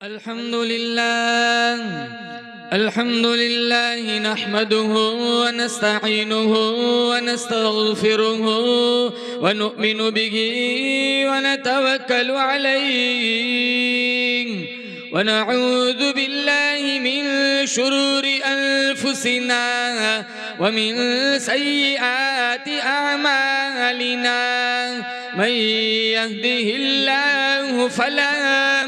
अल्हम्दुलिल्लाह नहमदुहु व नस्तईनुहु व नस्तगफिरुहु व नु'मिनु बिही व नतवक्कलु अलैहि व नऊज़ु बिल्लाहि मिन शुरूरि अनफुसिना व मिन सय्यिआति अअमालिना मन यहदिहिल्लाहु फला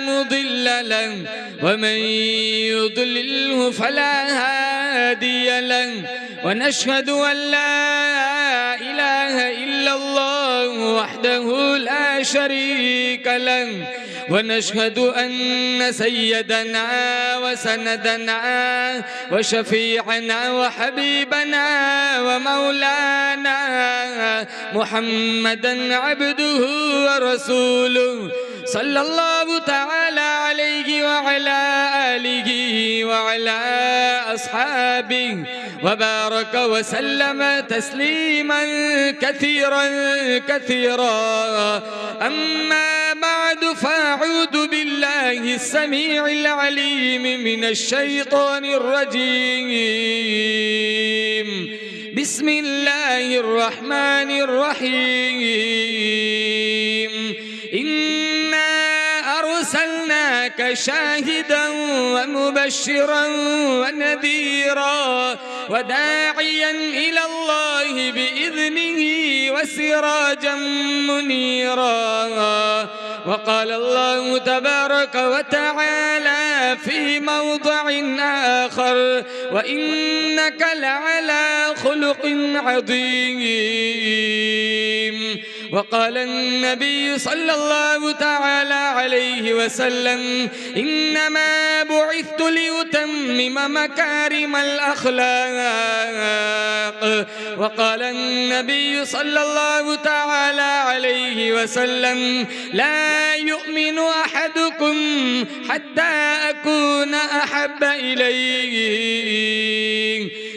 मुदिल्ल लहु व मन युद्लिल्हु फला हादिय लहु व नशहदु अन ला इलाहा इल्लल्लाह वहदहु ला शरीक लहु व नशहदु अन्न सय्यदना व सनदना व शफीअना व हबीबना व मौलाना मुहम्मदन अब्दुहु व रसूलुहु सल्लल्लाहु तआला अलैहि व अला आलिहि व अला अस्हाबिहि व बारक व सल्लम तस्लीमन कसीरन कसीरा अम्मा बाद फ़अऊज़ु बिल्लाहि अस्समीइल अलीम मिनश शैतानिर रजीम बिस्मिल्लाहिर रहमानिर रहीम इन्ना अर्सलनाका शाहिदन व मुबश्शिरन व नज़ीरा व दाइयन इलल्लाहि बिइज़निहि व सिराजन मुनीरा वक़ाल अल्लाहु तबारक व तआला फ़ी मौज़िइन आख़र व इन्नका लअला ख़ुलुक़िन अज़ीम वक़ाल अन्नबी सल्लल्लाहु तआला अलैहि वसल्लम इन्नमा बुइस्तु लिउतम्मिम मकारिमल अख़लाक़ वक़ाल अन्नबी सल्लल्लाहु तआला अलैहि वसल्लम ला युमिनु अहदुकुम हत्ता अकून अहब्ब इलैहि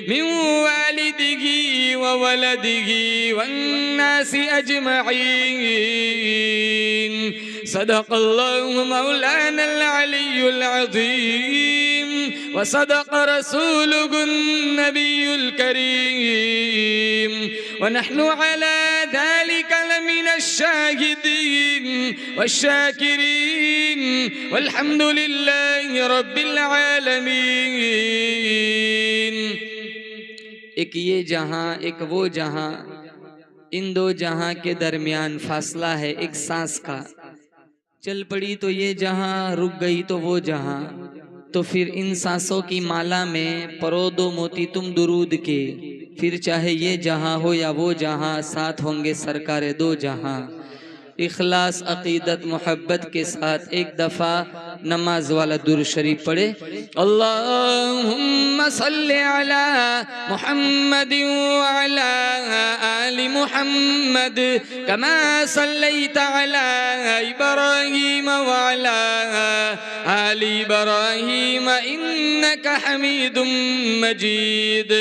मिन वालिदिही व वलदिही वन्नासि अजमईन सदक़ल्लाहु मौलानल अलियुल अज़ीम व सदक़ रसूलुहुन नबियुल करीम व नहनु अला ज़ालिका लमिनश शाहिदीन वश्शाकिरीन वल्हम्दुलिल्लाहि रब्बिल आलमीन। एक ये जहां एक वो जहां, इन दो जहां के दरमियान फासला है एक सांस का। चल पड़ी तो ये जहां, रुक गई तो वो जहां, तो फिर इन सांसों की माला में परो दो मोती तुम दुरूद के। फिर चाहे ये जहां हो या वो जहां, साथ होंगे सरकारे दो जहां। इखलास अकीदत मोहब्बत के साथ एक दफ़ा नमाज वाला दुरूद शरीफ पढ़े। अल्लाहुम्मा सल्लि अला मुहम्मदिन व अला आलि मुहम्मद कमा सल्लैता अला इब्राहीम व अला आलि इब्राहीम इन्नका हमीदुम मजीद।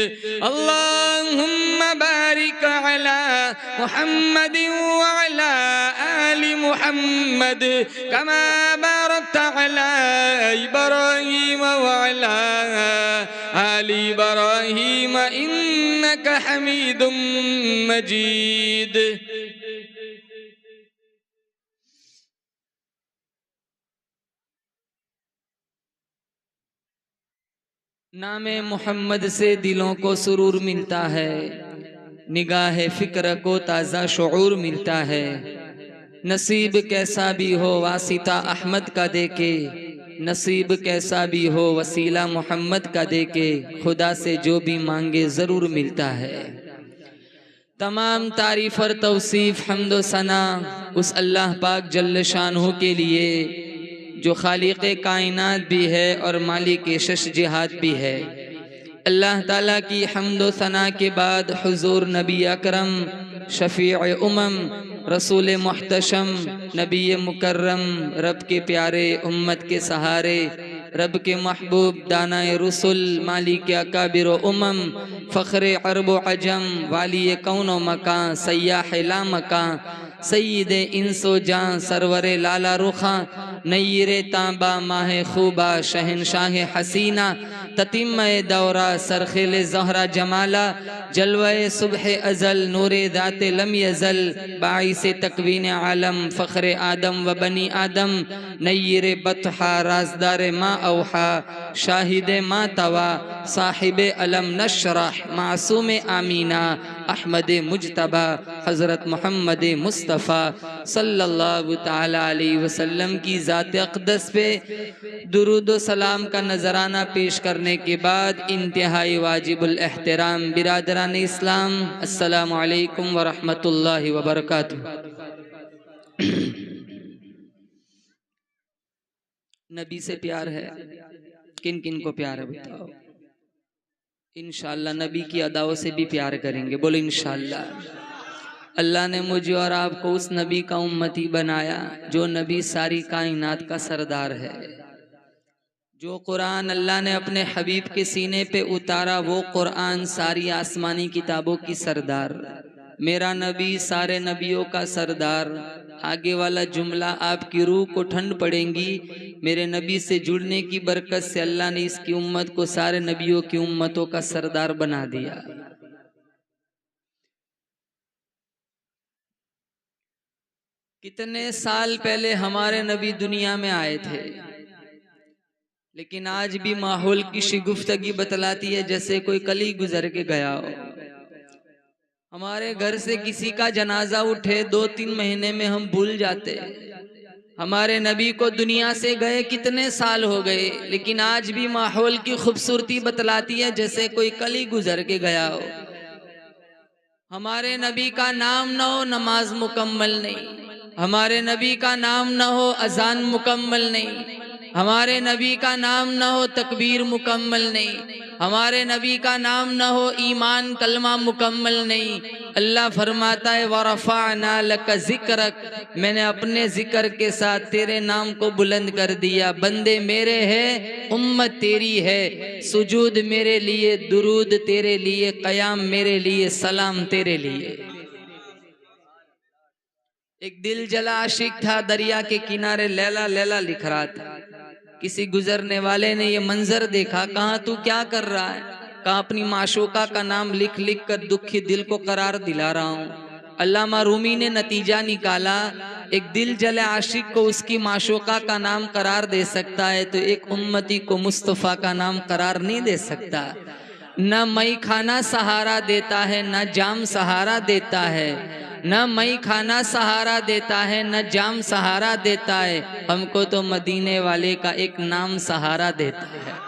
अल्लाहुम्मा बारिक अला मुहम्मदिन व अला आलि मुहम्मद कमा बारकता अला इब्राहीम व अला आलि इब्राहीम इन्नका हमीदुम मजीद। नामे मोहम्मद से दिलों को सुरूर मिलता है, निगाह फिक्र को ताज़ा शऊर मिलता है। नसीब कैसा भी हो वासिता अहमद का देके, नसीब कैसा भी हो वसीला मोहम्मद का देके, खुदा से जो भी मांगे ज़रूर मिलता है। तमाम तारीफ़ और तौसीफ़ हम्दो सना उस अल्लाह पाक जल्ल शानहू के लिए जो खालिक़े कायनात भी है और मालिक शश जिहाद भी है। अल्लाह ताला की हम्दो सना के बाद हुजूर नबी अकरम शफ़ीअ उम्मम रसूल मुहतशम नबी मुकर्रम रब के प्यारे उम्मत के सहारे रब के महबूब दानाए रसूल मालिक अकाबिर उम्मम फ़ख्र अरब अजम वाली कौन मकां सयाह ला मकां सईदे इंसो जान सरवरे लाला रुखा नय्यरे तांबा माहे खूबा शहनशाह हसीना ततिम्मे दौरा सरखिल ज़हरा जमाला जलवे सुबह अजल नूरे दाते लम यजल बाइसे तकवीन आलम फ़ख्र आदम व बनी आदम नय्यर बतहा राजदार मा औहा शाहिद मा तवा साहिब अलम नशरह मासूम आमीना अहमद मुजतबा हज़रत मोहम्मद मुस्तफ़ा सल्लल्लाहु ताला अलैहि वसल्लम की ज़ात अक़दस पे दुरूद व सलाम का नजराना पेश करने के बाद इंतहाई वाजिबुल एहतराम बिरादरान इस्लाम अस्सलामु अलैकुम व रहमतुल्लाहि व बरकातुहू। नबी से प्यार है, किन किन को प्यार है बताओ? इंशाअल्लाह नबी की अदाओं से भी प्यार करेंगे, बोलो इंशाअल्लाह। अल्लाह ने मुझे और आपको उस नबी का उम्मती बनाया जो नबी सारी कायनात का सरदार है। जो कुरान अल्लाह ने अपने हबीब के सीने पे उतारा वो कुरान सारी आसमानी किताबों की सरदार। मेरा नबी सारे नबियों का सरदार। आगे वाला जुमला आपकी रूह को ठंड पड़ेगी। मेरे नबी से जुड़ने की बरकत से अल्लाह ने इसकी उम्मत को सारे नबियों की उम्मतों का सरदार बना दिया। कितने साल पहले हमारे नबी दुनिया में आए थे, लेकिन आज भी माहौल की शिगुफ्तगी बतलाती है जैसे कोई कल ही गुजर के गया हो। हमारे घर से किसी का जनाजा उठे 2-3 महीने में हम भूल जाते। हमारे नबी को दुनिया से गए कितने साल हो गए, लेकिन आज भी माहौल की खूबसूरती बतलाती है जैसे कोई कल ही गुजर के गया हो। हमारे नबी का नाम न हो नमाज मुकम्मल नहीं, हमारे नबी का नाम न हो अजान मुकम्मल नहीं, हमारे नबी का नाम न हो तकबीर मुकम्मल नहीं, हमारे नबी का नाम न हो ईमान कलमा मुकम्मल नहीं। अल्लाह फरमाता है वरफ़अना लका ज़िक्रक, मैंने अपने जिक्र के साथ तेरे नाम को बुलंद कर दिया। बंदे मेरे हैं, उम्मत तेरी है, सुजूद मेरे लिए, दुरूद तेरे लिए, क़याम मेरे लिए, सलाम तेरे लिए। एक दिल जला आशिक था, दरिया के किनारे लैला लैला लिख रहा था। किसी गुजरने वाले ने ये मंजर देखा, कहा तू क्या कर रहा है? कहा अपनी माशूका का नाम लिख लिख कर दुखी दिल को करार दिला रहा हूँ। अल्लामा रूमी ने नतीजा निकाला, एक दिल जले आशिक को उसकी माशूका का नाम करार दे सकता है तो एक उम्मती को मुस्तफ़ा का नाम करार नहीं दे सकता। न मई खाना सहारा देता है, न जाम सहारा देता है, न मई खाना सहारा देता है, न जाम सहारा देता है, हमको तो मदीने वाले का एक नाम सहारा देता है।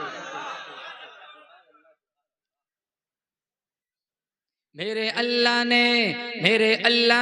मेरे अल्लाह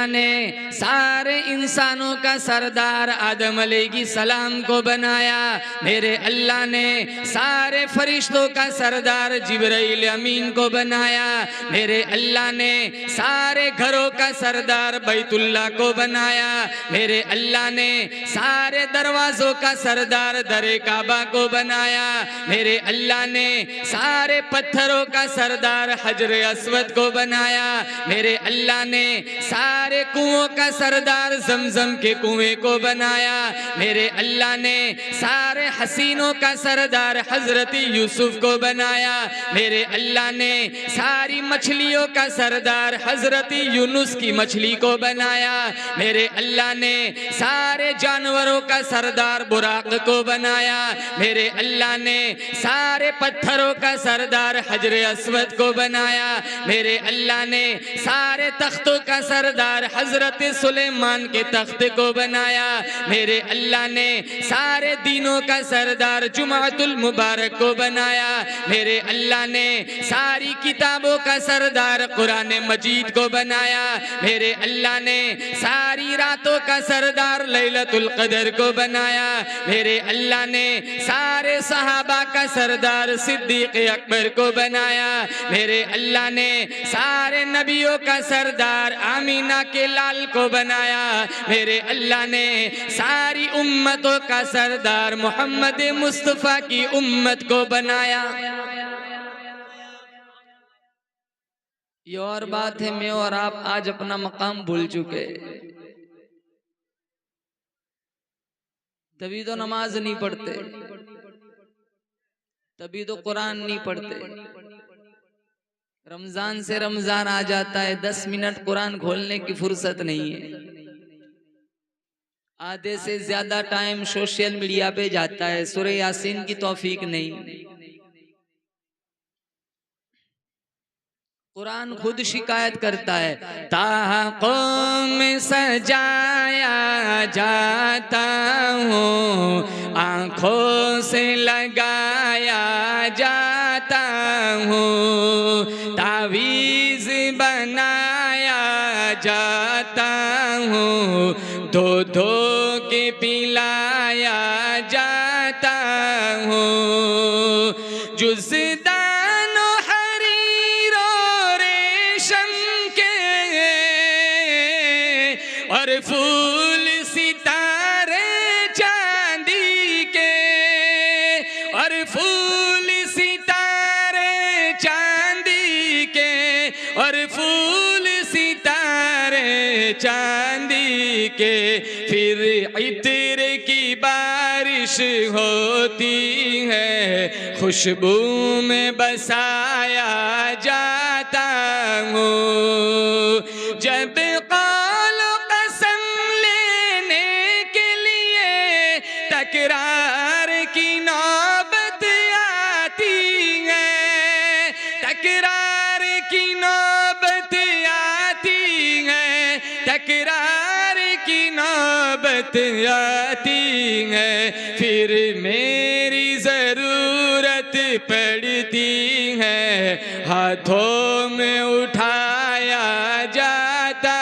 ने सारे इंसानों का सरदार आदम अलैहिस्सलाम को बनाया। मेरे अल्लाह ने सारे फरिश्तों का सरदार जिब्राइल अमीन को बनाया। मेरे अल्लाह ने सारे घरों का सरदार बैतुल्लाह को बनाया। मेरे अल्लाह ने सारे दरवाजों का सरदार दरे काबा को बनाया। मेरे अल्लाह ने सारे पत्थरों का सरदार हजर अस्वद को बनाया। मेरे अल्लाह ने सारे कुओं का सरदार जमजम के कुएं को बनाया। मेरे अल्लाह ने सारे हसीनों का सरदार हजरत यूसुफ को बनाया। मेरे अल्लाह ने सारी मछलियों का सरदार हजरत यूनुस की मछली को बनाया। मेरे अल्लाह ने सारे जानवरों का सरदार बुराक को बनाया। मेरे अल्लाह ने सारे पत्थरों का सरदार हजर अस्वद को बनाया। मेरे अल्लाह ने सारे तख्तों का सरदार हजरत सुलेमान के तख्त को बनाया। मेरे अल्लाह ने सारे दीनों का सरदार जुमातुल मुबारक को बनाया। मेरे अल्लाह ने सारी किताबों का सरदार कुरान मजीद को बनाया। मेरे अल्लाह ने सारी रातों का सरदार लैलतुल कदर को बनाया। मेरे अल्लाह ने सारे सहाबा का सरदार सिद्दीक अकबर को बनाया। मेरे अल्लाह ने सारे नबियों का सरदार आमीना के लाल को बनाया। मेरे अल्लाह ने सारी उम्मतों का सरदार मोहम्मद मुस्तफ़ा की उम्मत को बनाया। ये और बात है, मैं और आप आज अपना मकाम भूल चुके। तभी तो नमाज नहीं पढ़ते, तभी तो कुरान नहीं पढ़ते। रमजान से रमजान आ जाता है, 10 मिनट कुरान खोलने की फुर्सत नहीं है। आधे से ज्यादा टाइम सोशल मीडिया पे जाता है, सूरह यासीन की तौफीक नहीं। कुरान खुद शिकायत करता है, ताक़ों में सजाया जाता हूँ, आँखों से लगाया जाता हूँ, तावीज़ बनाया जाता हूँ, धो धो के पिलाया जाता हूँ। जुज़दान हरीरो रेशम के और फूल सितारे चांदी के, और फूल सितारे चांदी के, और फूल सितारे चांदी के, फिर इत्र की बारिश होती है, खुशबू में बसाया जाता हूँ। जब कौलो कसम लेने के लिए तकरार की नौबत आती है, तकरार की नौबत आती है, तकरार की नौबत आती है, फिर मेरी जरूरत पड़ती है, हाथों में उठाया जाता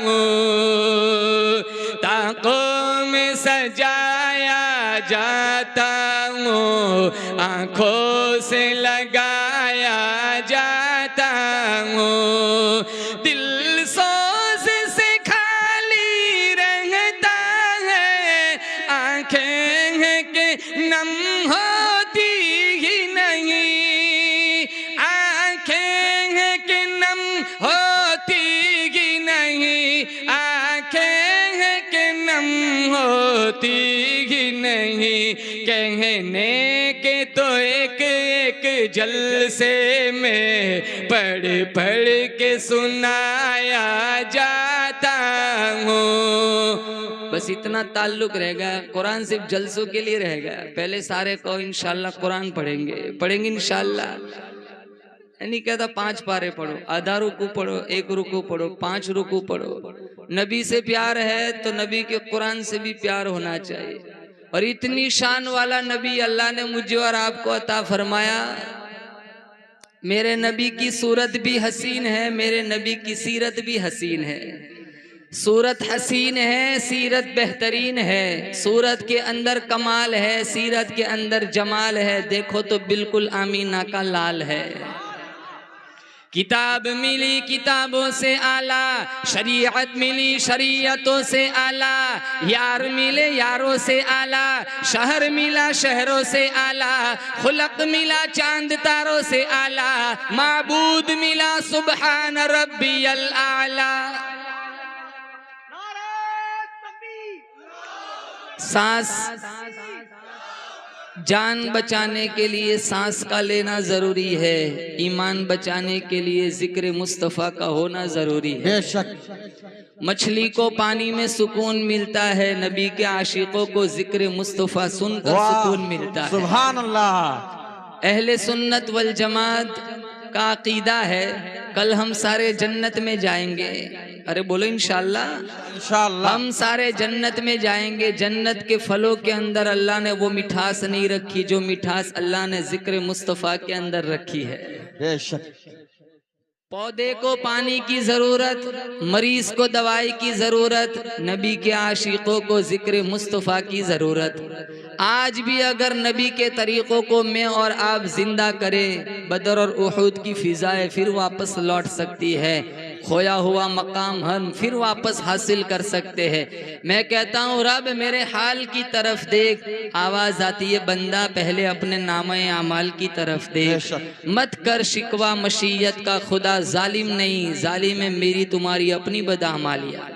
हूँ, ताकों में सजाया जाता हूँ, आँखों से लगाया जाता हूँ। दिल सोज से खाली रहता है, आँखें हैं कि नम होती ही नहीं, आँखें हैं कि नम होती ही नहीं, आँखें हैं कि नम होती ही नहीं। कहने के तो एक एक जलसे में पढ़ पढ़ के सुनाया जाता हूँ। बस इतना ताल्लुक रह गया, कुरान सिर्फ जलसों के लिए रह गया। पहले सारे को इंशाल्लाह कुरान पढ़ेंगे इंशाल्लाह। नहीं कहता 5 पारे पढ़ो, आधा रुकू पढ़ो, 1 रुकू पढ़ो, 5 रुकू पढ़ो। नबी से प्यार है तो नबी के कुरान से भी प्यार होना चाहिए। और इतनी शान वाला नबी अल्लाह ने मुझे और आपको अता फरमाया। मेरे नबी की सूरत भी हसीन है, मेरे नबी की सीरत भी हसीन है। सूरत हसीन है, सीरत बेहतरीन है, सूरत के अंदर कमाल है, सीरत के अंदर जमाल है। देखो तो बिल्कुल आमीना का लाल है। किताब मिली किताबों से आला, शरीयत मिली शरीयतों से आला, यार मिले यारों से आला, शहर मिला शहरों से आला, खुलक मिला चांद तारों से आला, माबूद मिला सुबहान रब्बियल आला। सांस जान बचाने के लिए सांस का लेना जरूरी है, ईमान बचाने के लिए जिक्र मुस्तफ़ा का होना जरूरी है। बेशक मछली को पानी में सुकून मिलता है, नबी के आशिकों को जिक्र मुस्तफ़ा सुनकर सुकून मिलता है। सुभान अल्लाह। अहले सुन्नत वल जमात का अकीदा है कल हम सारे जन्नत में जाएंगे। अरे बोलो इंशाल्लाह। इंशाल्लाह हम सारे जन्नत में जाएंगे। जन्नत के फलों के अंदर अल्लाह ने वो मिठास नहीं रखी जो मिठास अल्लाह ने जिक्र मुस्तफ़ा के अंदर रखी है। बेशक पौधे को पानी की जरूरत, मरीज को दवाई की जरूरत, नबी के आशिकों को जिक्र मुस्तफ़ा की जरूरत। आज भी अगर नबी के तरीकों को मैं और आप जिंदा करें, बदर और उहद की फिजाएं फिर वापस लौट सकती है, खोया हुआ मकाम हम फिर वापस हासिल कर सकते हैं। मैं कहता हूँ रब मेरे हाल की तरफ देख। आवाज आती है बंदा पहले अपने नामे आमाल की तरफ देख, मत कर शिकवा मशीयत का, खुदा जालिम नहीं, जालिम है मेरी तुम्हारी अपनी बदअमालियाँ।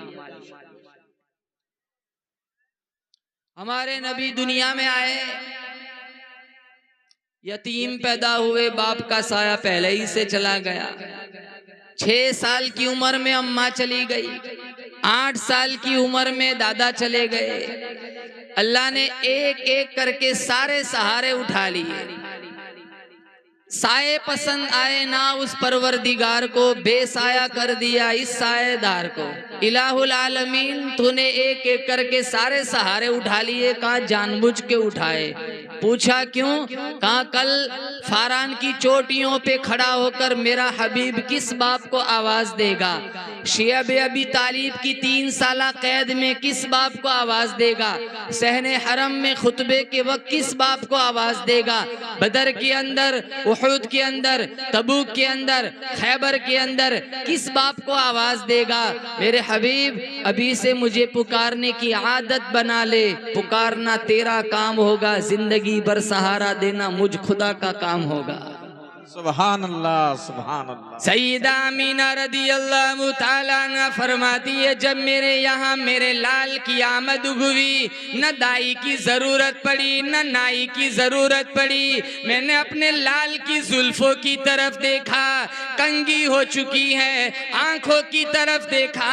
हमारे नबी दुनिया में आए, यतीम पैदा हुए, बाप का साया पहले ही से चला गया। 6 साल की उम्र में अम्मा चली गई, 8 साल की उम्र में दादा चले गए। अल्लाह ने एक एक करके सारे सहारे उठा लिए। साए पसंद आए ना उस परवरदिगार को, बेसाया कर दिया इस साएदार को। इलाहुल आलमीन तूने एक एक करके सारे सहारे उठा लिए। कहा जानबूझ के उठाए। पूछा क्यों? कहा कल फारान की चोटियों पे खड़ा होकर मेरा हबीब किस बाप को आवाज देगा? शियब अबी तालिब की 3 साल कैद में किस बाप को आवाज देगा? सहने हरम में खुतबे के वक्त किस बाप को आवाज देगा? बदर के अंदर, उहुद के अंदर, तबूक के अंदर, खैबर के अंदर किस बाप को आवाज देगा? मेरे हबीब अभी से मुझे पुकारने की आदत बना ले। पुकारना तेरा काम होगा, जिंदगी भर सहारा देना मुझ खुदा का काम होगा। सुभान अल्लाह, सुभान अल्लाह। सईदा अमीना रदियल्लाहु ताला अन्हा फरमाती है, जब मेरे यहाँ मेरे लाल की आमद हुई, न दाई की जरूरत पड़ी न नाई की जरूरत पड़ी। मैंने अपने लाल की जुल्फों की तरफ देखा, कंगी हो चुकी है, आंखों की तरफ देखा,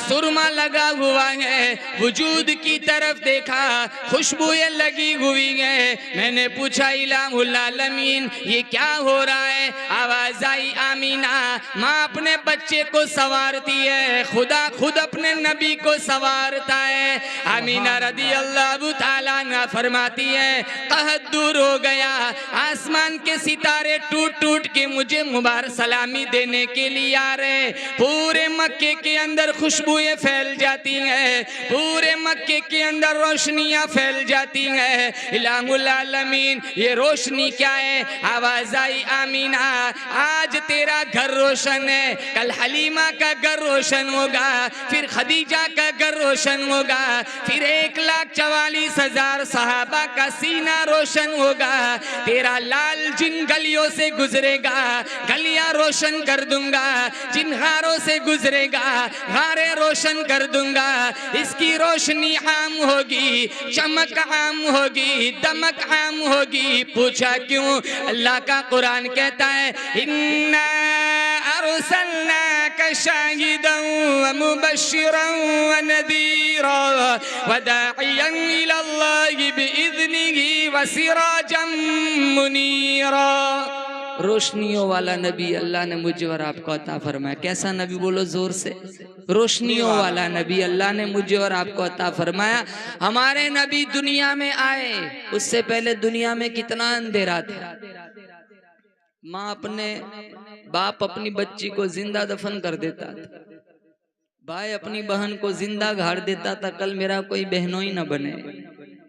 सुरमा लगा हुआ है, वजूद की तरफ देखा, खुशबुएं लगी हुई है। मैंने पूछा इलाहुल आलमीन ये क्या हो रहा है? आवाज आई आमीना, माँ अपने बच्चे को संवारती है, खुदा खुद अपने नबी को संवारता है। आमीना रदियल्लाहु ताला अन्हा फरमाती है, कहत दूर हो गया, आसमान के सितारे टूट टूट के मुझे मुबारक सलामी देने के लिए आ रहे। पूरे मक्के के अंदर खुशबुएं फैल जाती हैं, पूरे मक्के के अंदर रोशनियां फैल जाती हैं। इलाहुल आलमीन ये रोशनी क्या है? आवाज आई आमीना, आज तेरा घर रोशन है, कल हलीमा का घर रोशन होगा, फिर खदीजा का घर रोशन होगा, फिर 1,44,000 सहाबा का सीना रोशन होगा। तेरा लाल जिन गलियों से गुजरेगा गलियां रोशन कर दूंगा, जिन गारों से गुजरेगा गारे रोशन कर दूंगा। इसकी रोशनी आम होगी, चमक आम होगी, दमक आम होगी। पूछा क्यों? अल्लाह का कुरान कहता है, इन्ना अरसलनाका शाहिदन व मुबश्शिरन व नदीरा व दाइयन इलल्लाहि बिइज़्निही व सिराजम मुनीरा। रोशनियों वाला नबी अल्लाह ने मुझे और आपको अता फरमाया। कैसा नबी? बोलो जोर से। रोशनियों वाला नबी अल्लाह ने मुझे और आपको अता फरमाया। हमारे नबी दुनिया में आए, उससे पहले दुनिया में कितना अंधेरा था। माँ अपने बाप अपनी बच्ची को जिंदा दफन कर देता था, भाई अपनी बहन को जिंदा गाड़ देता था, कल मेरा कोई बहनोई न बने।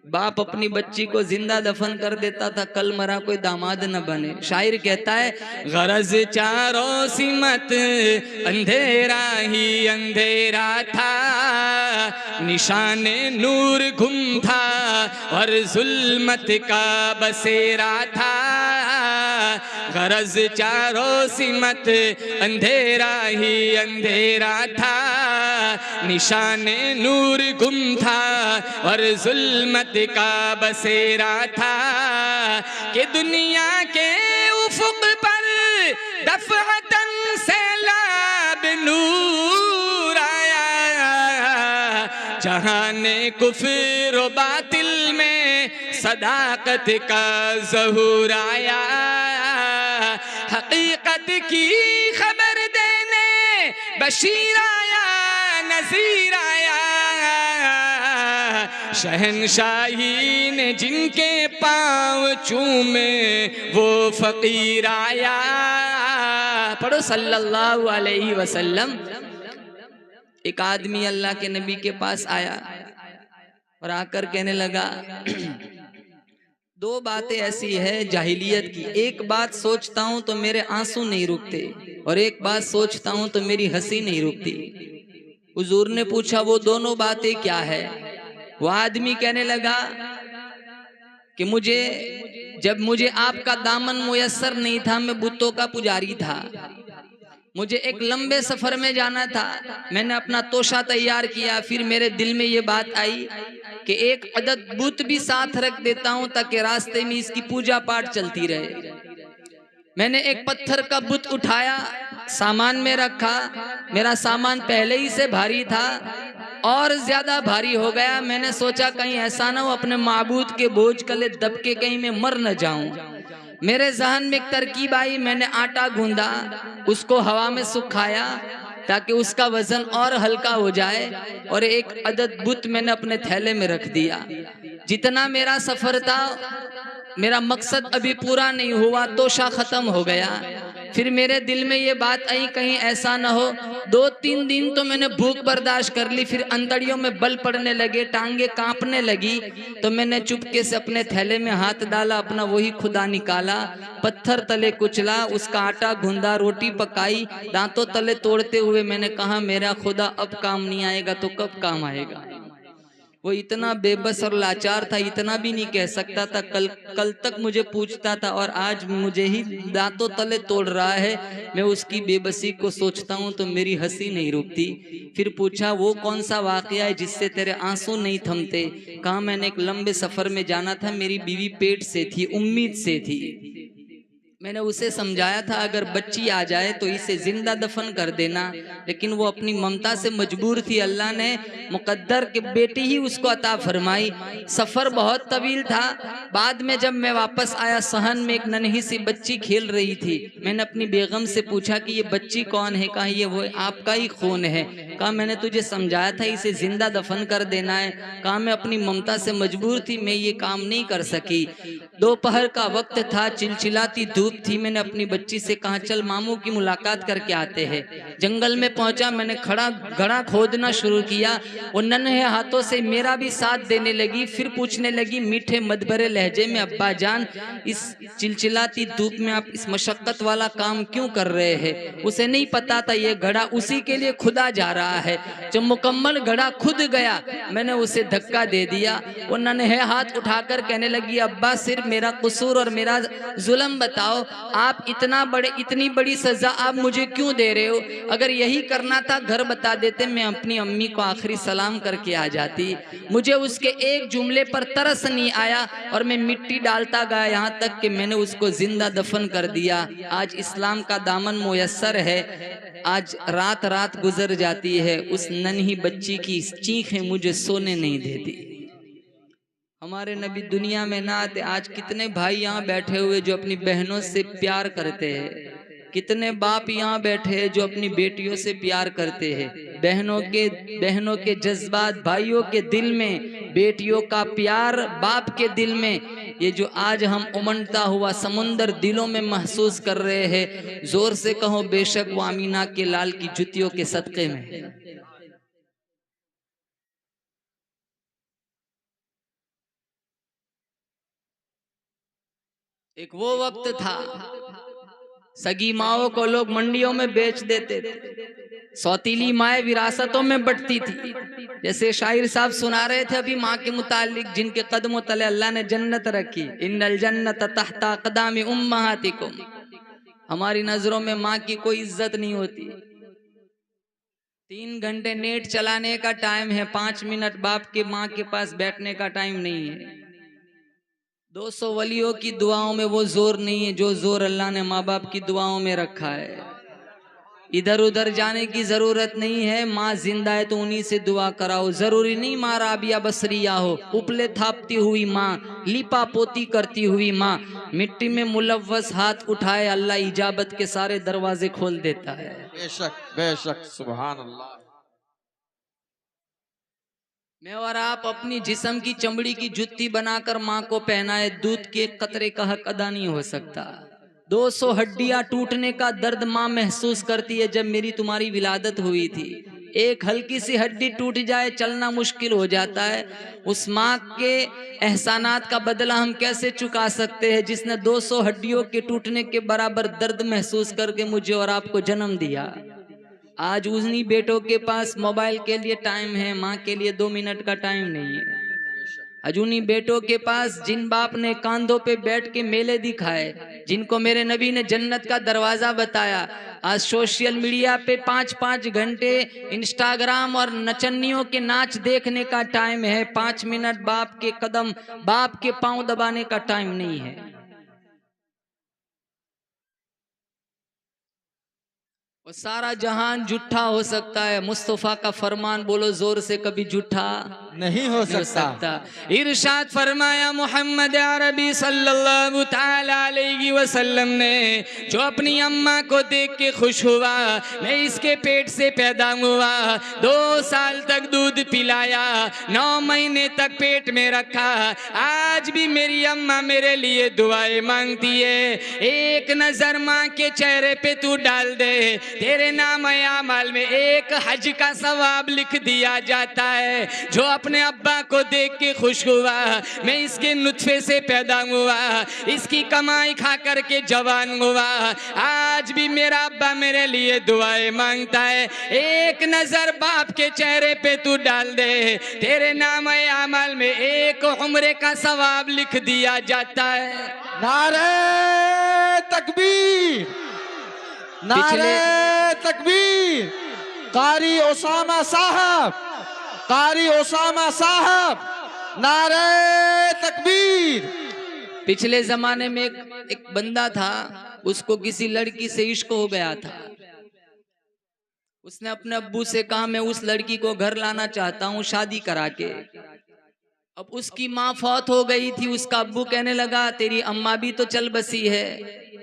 बाप अपनी बच्ची को जिंदा दफन कर देता था, कल मरा कोई दामाद न बने। शायर कहता है, गरज चारों सिमत अंधेरा ही अंधेरा था, निशाने नूर गुम था और जुल्मत का बसेरा था। गरज चारों सिमत अंधेरा ही अंधेरा था, निशाने नूर गुम था और जुल्मत का बसेरा था। कि दुनिया के उफुक पर दफअतन सैलाब नूर आया, जहाने कुफ्र व बातिल में सदाकत का ज़हूर आया। हकीकत की खबर देने बशीर आया, नज़ीर आया। शहनशाही ने जिनके पाँव चूमे वो फकीर आया। पढ़ो सल्लल्लाहु अलैहि वसल्लम। एक आदमी अल्लाह के नबी के पास आया और आकर कहने लगा, 2 बातें ऐसी है जाहिलियत की, एक बात सोचता हूं तो मेरे आंसू नहीं रुकते और एक बात सोचता हूं तो मेरी हंसी नहीं रुकती। हुजूर ने पूछा वो दोनों बातें क्या है? वो आदमी कहने लगा कि जब मुझे आपका दामन मुयस्सर नहीं था, मैं बुतों का पुजारी था। मुझे एक लंबे सफर में जाना था, मैंने अपना तोशा तैयार किया, फिर मेरे दिल में ये बात आई कि एक अदद बुत भी साथ रख देता हूं ताकि रास्ते में इसकी पूजा पाठ चलती रहे। मैंने एक पत्थर का बुत उठाया, सामान में रखा। मेरा सामान पहले ही से भारी था और ज्यादा भारी हो गया। मैंने सोचा कहीं ऐसा ना हो अपने माबूद के बोझ कले दब के कहीं मैं मर न जाऊं। मेरे जहन में एक तरकीब आई। मैंने आटा गूंदा, उसको हवा में सुखाया ताकि उसका वजन और हल्का हो जाए, और एक अदद बुत मैंने अपने थैले में रख दिया। जितना मेरा सफर था, मेरा मकसद अभी पूरा नहीं हुआ, तोशा खत्म हो गया। फिर मेरे दिल में ये बात आई कहीं ऐसा ना हो। 2-3 दिन तो मैंने भूख बर्दाश्त कर ली, फिर अंतड़ियों में बल पड़ने लगे, टांगे कांपने लगी। तो मैंने चुपके से अपने थैले में हाथ डाला, अपना वही खुदा निकाला, पत्थर तले कुचला, उसका आटा गूंदा, रोटी पकाई, दांतों तले तोड़ते हुए मैंने कहा मेरा खुदा अब काम नहीं आएगा तो कब काम आएगा। वो इतना बेबस और लाचार था, इतना भी नहीं कह सकता था। कल तक मुझे पूछता था और आज मुझे ही दांतों तले तोड़ रहा है। मैं उसकी बेबसी को सोचता हूँ तो मेरी हंसी नहीं रुकती। फिर पूछा वो कौन सा वाकया है जिससे तेरे आंसू नहीं थमते। कहा मैंने एक लंबे सफर में जाना था, मेरी बीवी पेट से थी, उम्मीद से थी। मैंने उसे समझाया था अगर बच्ची आ जाए तो इसे जिंदा दफन कर देना, लेकिन वो अपनी ममता से मजबूर थी। अल्लाह ने मुकद्दर के बेटी ही उसको अता फरमाई। सफर बहुत तवील था। बाद में जब मैं वापस आया, सहन में एक नन्ही सी बच्ची खेल रही थी। मैंने अपनी बेगम से पूछा कि ये बच्ची कौन है। कहा ये वो आपका ही खून है। कहा मैंने तुझे समझाया था इसे जिंदा दफन कर देना है। कहा मैं अपनी ममता से मजबूर थी, मैं ये काम नहीं कर सकी। दोपहर का वक्त था, चिलचिलाती धूप थी। मैंने अपनी बच्ची से कहा चल मामू की मुलाकात करके आते हैं। जंगल में पहुंचा, मैंने घड़ा खोदना शुरू किया। वो नन्हे हाथों से मेरा भी साथ देने लगी। फिर पूछने लगी मीठे मदभरे लहजे में, अब्बा जान इस चिलचिलाती धूप में आप इस मशक्कत वाला काम क्यों कर रहे हैं। उसे नहीं पता था ये घड़ा उसी के लिए खुदा जा रहा है। जब मुकम्मल घड़ा खुद गया, मैंने उसे धक्का दे दिया। वो नन्हे हाथ उठाकर कहने लगी अब्बा सिर्फ मेरा कसूर और मेरा जुल्म बताओ, आप इतनी बड़ी सजा आप मुझे क्यों दे रहे हो। अगर यही करना था घर बता देते, मैं अपनी अम्मी को आखिरी सलाम करके आ जाती। मुझे उसके एक जुमले पर तरस नहीं आया और मैं मिट्टी डालता गया, यहाँ तक कि मैंने उसको जिंदा दफन कर दिया। आज इस्लाम का दामन मुयस्सर है। आज रात रात गुजर जाती है, उस नन्ही बच्ची की चीखें मुझे सोने नहीं देती। हमारे नबी दुनिया में ना आते, आज कितने भाई यहाँ बैठे हुए जो अपनी बहनों से प्यार करते हैं। कितने बाप यहाँ बैठे हैं जो अपनी बेटियों से प्यार करते हैं। बहनों के जज्बात भाइयों के दिल में, बेटियों का प्यार बाप के दिल में, ये जो आज हम उमड़ता हुआ समुंदर दिलों में महसूस कर रहे हैं, जोर से कहो बेशक वो आमीना के लाल की जुतियों के सदक़े में। एक वो वक्त था, सगी माओ को लोग मंडियों में बेच देते थे, सौतीली माए विरासतों में बंटती थी। जैसे शायर साहब सुना रहे थे अभी माँ के मुतालिक, जिनके कदमों तले अल्लाह ने जन्नत रखी। इन्नल जन्नत तहता क़दामी उम्महातिकुम। हमारी नजरों में माँ की कोई इज्जत नहीं होती। 3 घंटे नेट चलाने का टाइम है, 5 मिनट बाप के माँ के पास बैठने का टाइम नहीं है। 200 वलियों की दुआओं में वो जोर नहीं है जो जोर अल्लाह ने माँ बाप की दुआओं में रखा है। इधर उधर जाने की जरूरत नहीं है। माँ जिंदा है तो उन्हीं से दुआ कराओ। जरूरी नहीं माँ राबिया बसरिया हो, उपले थापती हुई माँ, लिपा पोती करती हुई माँ, मिट्टी में मुलव्वस हाथ उठाए अल्लाह इजाबत के सारे दरवाजे खोल देता है। बेशक बेशक, सुभान अल्लाह। मैं और आप अपनी जिस्म की चमड़ी की जुत्ती बनाकर माँ को पहनाए, दूध के कतरे का हक अदा नहीं हो सकता। 200 हड्डियां टूटने का दर्द माँ महसूस करती है। जब मेरी तुम्हारी विलादत हुई थी, एक हल्की सी हड्डी टूट जाए चलना मुश्किल हो जाता है। उस माँ के एहसानात का बदला हम कैसे चुका सकते हैं जिसने 200 हड्डियों के टूटने के बराबर दर्द महसूस करके मुझे और आपको जन्म दिया। आज उन्हीं बेटों के पास मोबाइल के लिए टाइम है, माँ के लिए 2 मिनट का टाइम नहीं है। अजूनी बेटों के पास जिन बाप ने कांधों पे बैठ के मेले दिखाए, जिनको मेरे नबी ने जन्नत का दरवाजा बताया, आज सोशल मीडिया पे 5-5 घंटे इंस्टाग्राम और नचनियों के नाच देखने का टाइम है। 5 मिनट बाप के कदम, बाप के पांव दबाने का टाइम नहीं है। और सारा जहान झूठा हो सकता है, मुस्तफा का फरमान बोलो जोर से, कभी झूठा नहीं हो सकता। इरशाद फरमाया मोहम्मद अरबी सल्लल्लाहु तआला अलैहि वसल्लम ने, जो अपनी अम्मा को देख के खुश हुआ, मैं इसके पेट से पैदा हुआ, 2 साल तक दूध पिलाया, 9 महीने तक पेट में रखा, आज भी मेरी अम्मा मेरे लिए दुआएं मांगती है। एक नजर माँ के चेहरे पे तू डाल दे, तेरे नाम अमाल में एक हज का सवाब लिख दिया जाता है। जो अपने अब्बा को देख के खुश हुआ, मैं इसके नुत्फे से पैदा हुआ, इसकी कमाई खा करके जवान हुआ, आज भी मेरा अब्बा मेरे लिए दुआएं मांगता है। एक नजर बाप के चेहरे पे तू डाल दे, तेरे नाम अमाल में एक उम्र का सवाब लिख दिया जाता है। नारे तकबीर, नारे तकबीर। कारी ओसामा साहब, कारी ओसामा साहब, नारे तकबीर। पिछले जमाने में एक बंदा था, उसको किसी लड़की से इश्क हो गया था। उसने अपने अब्बू से कहा मैं उस लड़की को घर लाना चाहता हूँ शादी करा के। अब उसकी माँ फौत हो गई थी। उसका अब्बू कहने लगा तेरी अम्मा भी तो चल बसी है,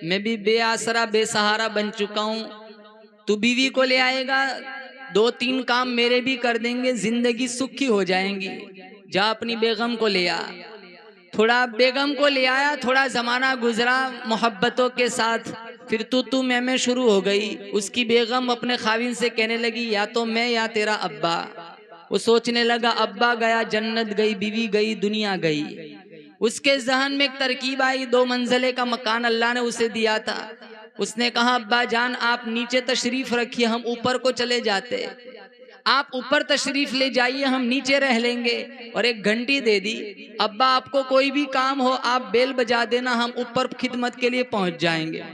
मैं भी बेआसरा बेसहारा बन चुका हूँ, तू बीवी को ले आएगा, 2-3 काम मेरे भी कर देंगे, जिंदगी सुखी हो जाएंगी, जा अपनी बेगम को ले आ। थोड़ा बेगम को ले आया, थोड़ा जमाना गुजरा मोहब्बतों के साथ, फिर तू मैं शुरू हो गई। उसकी बेगम अपने खाविन से कहने लगी या तो मैं या तेरा अब्बा। वो सोचने लगा अब्बा गया जन्नत गई, बीवी गई दुनिया गई। उसके जहन में एक तरकीब आई, 2 मंजिले का मकान अल्लाह ने उसे दिया था। उसने कहा अब्बा जान आप नीचे तशरीफ रखिए, हम ऊपर को चले जाते, आप ऊपर तशरीफ ले जाइए, हम नीचे रह लेंगे। और एक घंटी दे दी, अब्बा आपको कोई भी काम हो आप बेल बजा देना, हम ऊपर खिदमत के लिए पहुंच जाएंगे।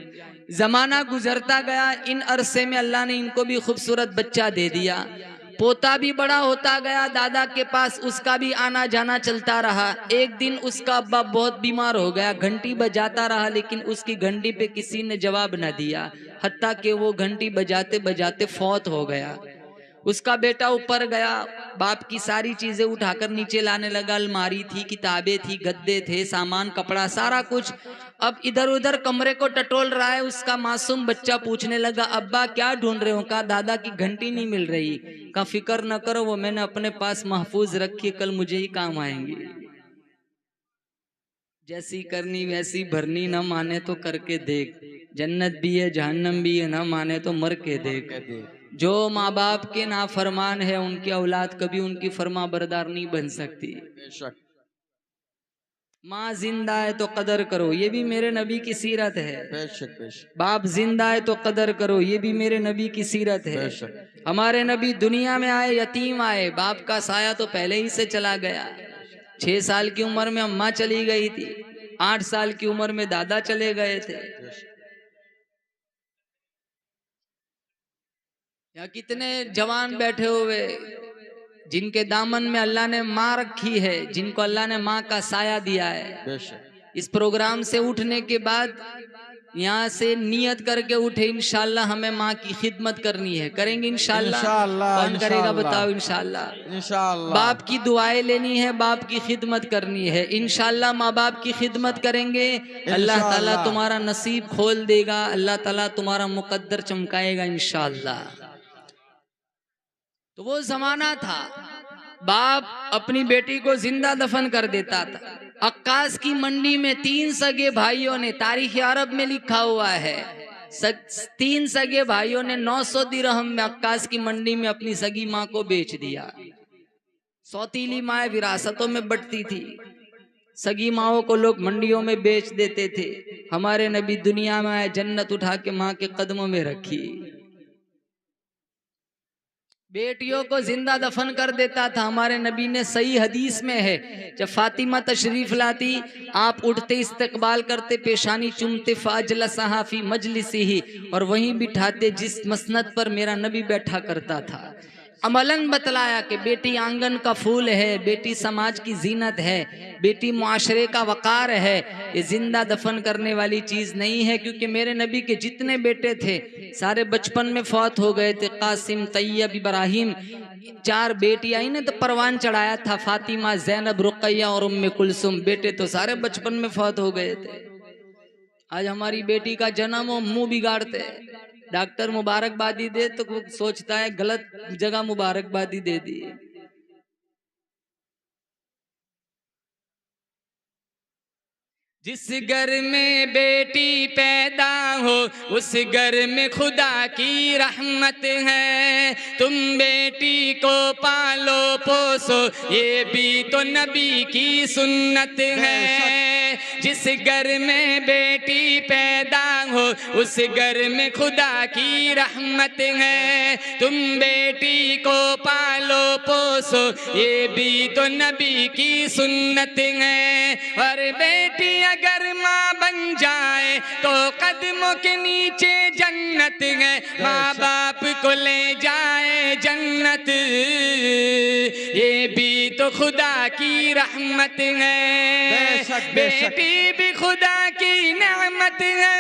जमाना गुजरता गया, इन अरसे में अल्लाह ने इनको भी खूबसूरत बच्चा दे दिया। पोता भी बड़ा होता गया दादा के पास, उसका भी आना जाना चलता रहा। एक दिन उसका अब्बा बहुत बीमार हो गया, घंटी बजाता रहा लेकिन उसकी घंटी पे किसी ने जवाब न दिया, हत्ता कि वो घंटी बजाते बजाते फौत हो गया। उसका बेटा ऊपर गया, बाप की सारी चीजें उठाकर नीचे लाने लगा, अलमारी थी, किताबें थी, गद्दे थे, सामान कपड़ा सारा कुछ। अब इधर उधर कमरे को टटोल रहा है। उसका मासूम बच्चा पूछने लगा अब्बा क्या ढूंढ रहे हो? कहा दादा की घंटी नहीं मिल रही। कहा फिक्र न करो, वो मैंने अपने पास महफूज रखी, कल मुझे ही काम आएंगी। जैसी करनी वैसी भरनी, न माने तो करके देख, जन्नत भी है जहन्नम भी है, न माने तो मर के देख। जो माँ बाप के नाफरमान है उनकी औलाद कभी उनकी फरमा बरदार नहीं बन सकती। माँ जिंदा है तो कदर करो, ये भी मेरे नबी की सीरत है। बेशक बेशक। बाप जिंदा है तो कदर करो, ये भी मेरे नबी की सीरत है। हमारे नबी दुनिया में आए यतीम आए, बाप का साया तो पहले ही से चला गया। 6 साल की उम्र में अम्मा चली गई थी, 8 साल की उम्र में दादा चले गए थे। या कितने जवान बैठे हुए जिनके दामन में अल्लाह ने माँ रखी है, जिनको अल्लाह ने माँ का साया दिया है। इस प्रोग्राम से उठने के बाद यहाँ से नियत करके उठे, इंशाल्लाह हमें माँ की खिदमत करनी है, करेंगे इंशाल्लाह। कौन करेगा बताओ? इंशाल्लाह। इंशाल्लाह। बाप की दुआएं लेनी है, बाप की खिदमत करनी है, इंशाल्लाह माँ बाप की खिदमत करेंगे, अल्लाह ताला तुम्हारा नसीब खोल देगा, अल्लाह ताला तुम्हारा मुकद्दर चमकाएगा इंशाल्लाह। तो वो जमाना था, बाप अपनी बेटी को जिंदा दफन कर देता था। अक्कास की मंडी में 3 सगे भाइयों ने, तारीख अरब में लिखा हुआ है, 3 सगे भाइयों ने 900 दिरहम में अक्कास की मंडी में अपनी सगी माँ को बेच दिया। सौतीली माँ विरासतों में बंटती थी, सगी माओं को लोग मंडियों में बेच देते थे। हमारे नबी दुनिया में आए, जन्नत उठा के माँ के कदमों में रखी। बेटियों को जिंदा दफन कर देता था। हमारे नबी ने, सही हदीस में है, जब फातिमा तशरीफ लाती, आप उठते इस्तकबाल करते, पेशानी चूमते, फाजलसा फी मजलिसिही, और वहीं बिठाते जिस मसनद पर मेरा नबी बैठा करता था। अमलन बतलाया कि बेटी आंगन का फूल है, बेटी समाज की जीनत है, बेटी मुआशरे का वकार है, ये जिंदा दफन करने वाली चीज नहीं है। क्योंकि मेरे नबी के जितने बेटे थे सारे बचपन में फौत हो गए थे। कासिम, तैयब, इब्राहिम, 4 बेटी आई ना तो परवान चढ़ाया था, फातिमा, जैनब, रुकैया और उम्मे कुलसुम। बेटे तो सारे बचपन में फौत हो गए थे। आज हमारी बेटी का जन्म हो, मुंह बिगाड़ते, डॉक्टर मुबारकबादी दे तो वो सोचता है गलत जगह मुबारकबादी दे दी। जिस घर में बेटी पैदा हो उस घर में खुदा की रहमत है। तुम बेटी को पालो पोसो ये भी तो नबी की सुन्नत है। जिस घर में बेटी पैदा हो उस घर में खुदा की रहमत है। तुम बेटी को पालो पोसो ये भी तो नबी की सुन्नत है। और बेटी अगर माँ बन जाए तो कदमों के नीचे जन्नत है। माँ बाप को ले जाए जन्नत, ये भी तो खुदा की रहमत है। बेटी भी खुदा की नेमत है।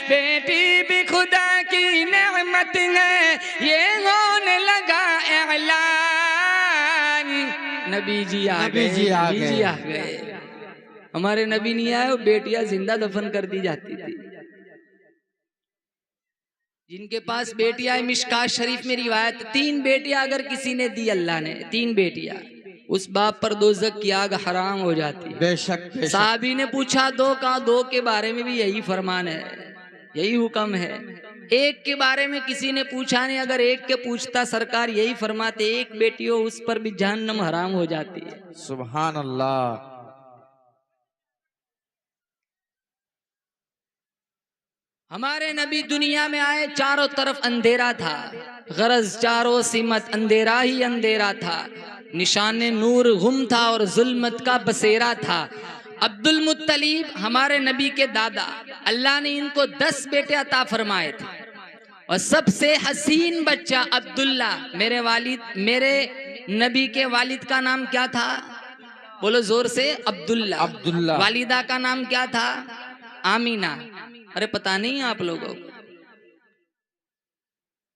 बेटी भी खुदा की नेमत है। ये होने लगा ऐलान, नबी जी आ गए। हमारे नबी नहीं आए, वो बेटियां जिंदा दफन कर दी जाती थी। जिनके पास बेटियां, मिशकात शरीफ में रिवायत, 3 बेटियां अगर किसी ने दी अल्लाह ने, 3 बेटियां, उस बाप पर दोज़ख की आग हराम हो जाती है। बेशक, बेशक। साहबी ने पूछा 2 कहाँ? 2 के बारे में भी यही फरमान है, यही हुक्म है। 1 के बारे में किसी ने पूछा नहीं। अगर 1 के पूछता सरकार यही फरमाते, 1 बेटी हो उस पर भी जहन्नम हराम हो जाती है। सुभान अल्लाह। हमारे नबी दुनिया में आए, चारों तरफ अंधेरा था, गरज चारों सिमत अंधेरा ही अंधेरा था। निशाने नूर गुम था और जुल्मत का बसेरा था। अब्दुल मुत्तलिब हमारे नबी के दादा, अल्लाह ने इनको 10 बेटे अता फरमाए थे और सबसे हसीन बच्चा अब्दुल्ला। मेरे नबी के वालिद का नाम क्या था? बोलो जोर से। अब्दुल्ला। वालिदा का नाम क्या था? आमीना। अरे पता नहीं आप लोगों को?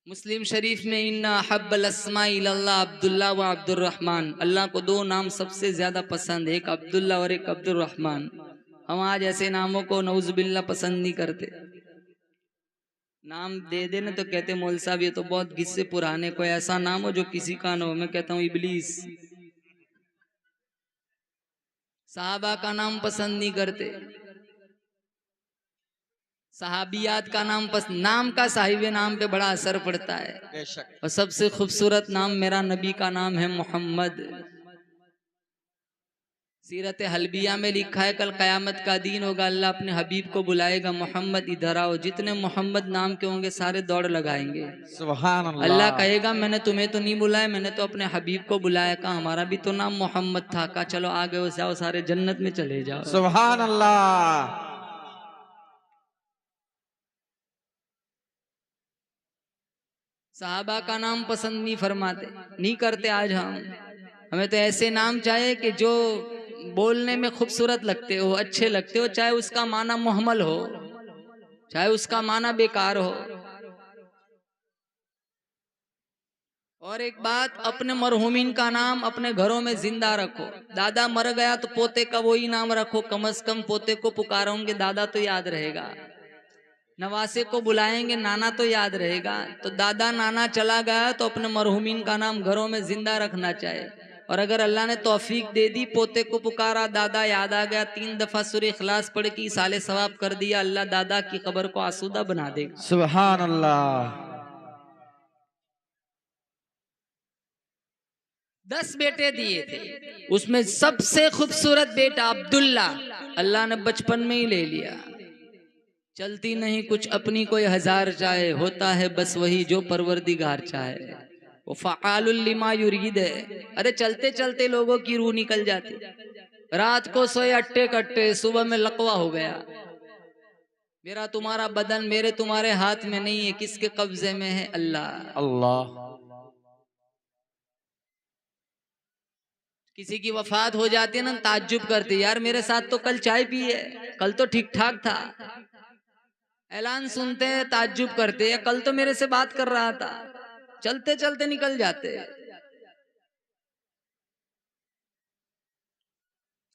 मुस्लिम शरीफ में इन्ना हब्बल अस्मा इल्लल्लाह अब्दुल्ला व अब्दुर्रहमान, अल्लाह को 2 नाम सबसे ज्यादा पसंद है, एक अब्दुल्ला और एक अब्दुर्रहमान। हम आज ऐसे नामों को नऊजुबिल्ला पसंद नहीं करते। नाम दे देना तो कहते मौल साहब ये तो बहुत किस्से पुराने, कोई ऐसा नाम हो जो किसी का ना हो। मैं कहता हूँ इबलीस। साहबा का नाम पसंद नहीं करते, सहाबियात का नाम नाम का साहिब नाम पे बड़ा असर पड़ता है। और सबसे खूबसूरत नाम मेरा नबी का नाम है मोहम्मद। सीरत हलबिया में लिखा है कल क़यामत का दिन होगा, अल्लाह अपने हबीब को बुलाएगा, मोहम्मद इधर आओ। जितने मोहम्मद नाम के होंगे सारे दौड़ लगाएंगे। सुभान अल्लाह। अल्लाह कहेगा मैंने तुम्हें तो नहीं बुलाया, मैंने तो अपने हबीब को बुलाया। कहा हमारा भी तो नाम मोहम्मद था। कहा चलो आ गए, जाओ सारे जन्नत में चले जाओ। सुभान अल्लाह। साहबा का नाम पसंद नहीं फरमाते, नहीं करते आज हम। हमें तो ऐसे नाम चाहिए कि जो बोलने में खूबसूरत लगते हो, अच्छे लगते हो, चाहे उसका माना मुहम्मल हो, चाहे उसका माना बेकार हो। और एक बात, अपने मरहूमिन का नाम अपने घरों में जिंदा रखो। दादा मर गया तो पोते का वही नाम रखो, कम से कम पोते को पुकारोगे दादा तो याद रहेगा। नवासे को बुलाएंगे नाना तो याद रहेगा। तो दादा नाना चला गया तो अपने मरहूमिन का नाम घरों में जिंदा रखना चाहिए। और अगर अल्लाह ने तौफीक दे दी, पोते को पुकारा, दादा याद आ गया, 3 दफा सूरह इखलास पढ़ के साले सवाब कर दिया, अल्लाह दादा की कब्र को आसूदा बना देगा। सुभान अल्लाह। 10 बेटे दिए थे, उसमें सबसे खूबसूरत बेटा अब्दुल्ला अल्लाह ने बचपन में ही ले लिया। चलती नहीं कुछ अपनी कोई हजार चाहे, होता है बस वही जो परवरदिगार चाहे। वो फ़आलुल लिमा युरीद है। अरे चलते चलते लोगों की रूह निकल जाती, रात को सोए अट्टे कट्टे, सुबह में लकवा हो गया। मेरा तुम्हारा बदन मेरे तुम्हारे हाथ में नहीं है, किसके कब्जे में है? अल्लाह। अल्लाह। किसी की वफात हो जाती है ना, ताज्जुब करते, यार मेरे साथ तो कल चाय पी है, कल तो ठीक ठाक था। ऐलान सुनते हैं ताज्जुब करते हैं, कल तो मेरे से बात कर रहा था। चलते चलते निकल जाते।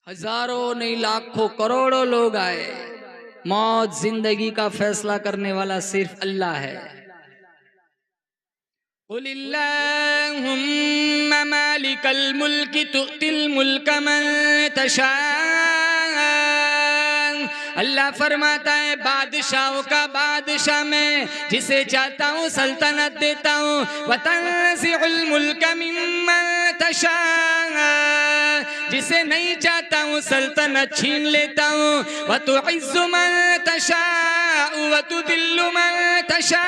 हजारों नहीं लाखों करोड़ों लोग आए, मौत जिंदगी का फैसला करने वाला सिर्फ अल्लाह है। कुलिल्लाहुम्मा मालिकल मुल्क तुअतिल मुल्क मन तशा। अल्लाह फरमाता है बादशाहों का बादशाह मैं, जिसे चाहता हूँ सल्तनत देता हूँ। वतंज़िउल मुल्क मिम्मन तशा, जिसे नहीं चाहता हूँ सल्तनत छीन लेता हूँ। वतुइज़्ज़ु मन तशा वतुदिल्लु मन तशा,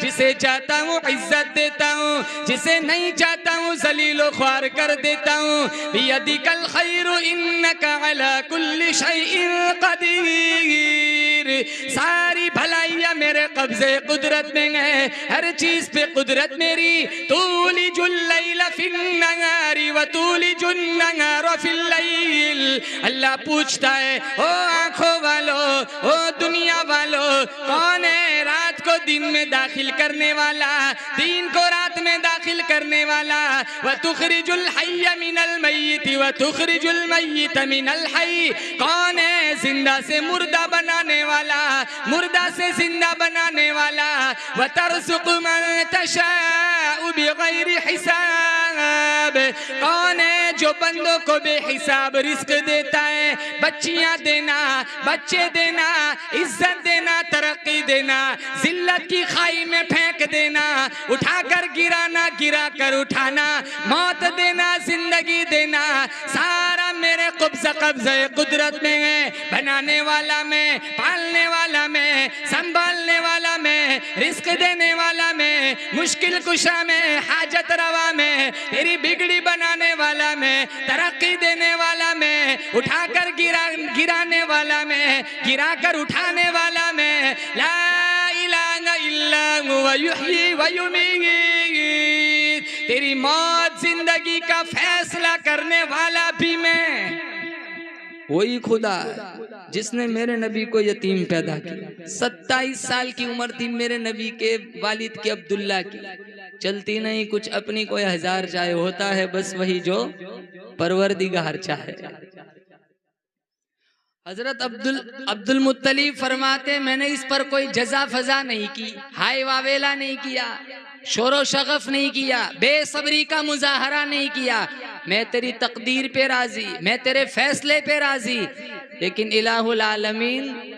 जिसे चाहता हूँ इज्जत देता हूँ, जिसे नहीं चाहता हूँ जलीलो ख्वार कर देता हूँ। बियदिकल खैरु इन्नका अला कुल्लि शैइन कदीर। सारी भलाइयाँ मेरे कब्जे कुदरत में है, हर चीज पे कुदरत मेरी। तूलिजुल लैल फिन नहारी व तूलिजुन नहार फिल लैल। अल्लाह पूछता है ओ आंखों वालों, ओ दुनिया वालों, कौन है रात को दिन में दाखिल करने वाला, दिन को रात में दाखिल करने वाला। व तुखरिजुल हय्य मिनल मय्यित व तुखरिजुल मय्यित मिनल हय्य। कौन है जिंदा से मुर्दा बनाने वाला, मुर्दा से जिंदा बनाने वाला। व तरज़ुक़ु मन तशाअ बिग़ैरि हिसाब। कौन है जो बंदों को बेहिसाब रिस्क देता है, बच्चियां देना, बच्चे देना, इज्जत देना, तरक्की देना, जिल्लत की खाई में फेंक देना, उठाकर गिराना, गिरा कर उठाना, मौत देना, जिंदगी देना, सारा मेरे कब्ज़े कुदरत में है। बनाने वाला मैं, पालने वाला मैं, संभालने वाला मैं, रिस्क देने वाला मैं, मुश्किल कुशा में, हाजत रवा में, तेरी बिगड़ी बनाने वाला मैं, तरक्की देने वाला मैं, उठाकर गिराने वाला मैं, गिराकर उठाने वाला मैं। ला इलाहा इल्ला हुवा युह्यी व युमीत। तेरी मौत जिंदगी का फैसला करने वाला भी मैं। वही खुदा जिसने मेरे नबी को यतीम पैदा किया। 27 साल की उम्र थी मेरे नबी के वालिद की, अब्दुल्ला की। चलती नहीं कुछ अपनी कोई हजार चाहे, होता है बस वही जो परवरदिगार चाहे। हजरत अब्दुल मुत्तलिब फरमाते, मैंने इस पर कोई जजा फजा नहीं की, हाय वावेला नहीं किया, शोरो शगफ नहीं किया, बेसब्री का मुजाहरा नहीं किया। मैं तेरी तकदीर पे राजी, मैं तेरे फैसले पे राजी। लेकिन इलाहुल आलमीन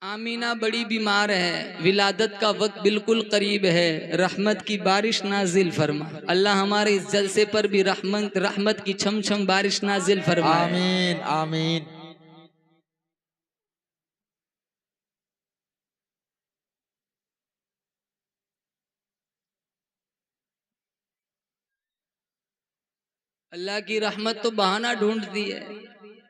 आमीना बड़ी बीमार है, विलादत का वक्त बिल्कुल करीब है, रहमत की बारिश नाजिल फरमा। अल्लाह हमारे इस जलसे पर भी रहमत की छम छम बारिश नाजिल फरमा। आमीन आमीन। अल्लाह की रहमत तो बहाना ढूंढती है।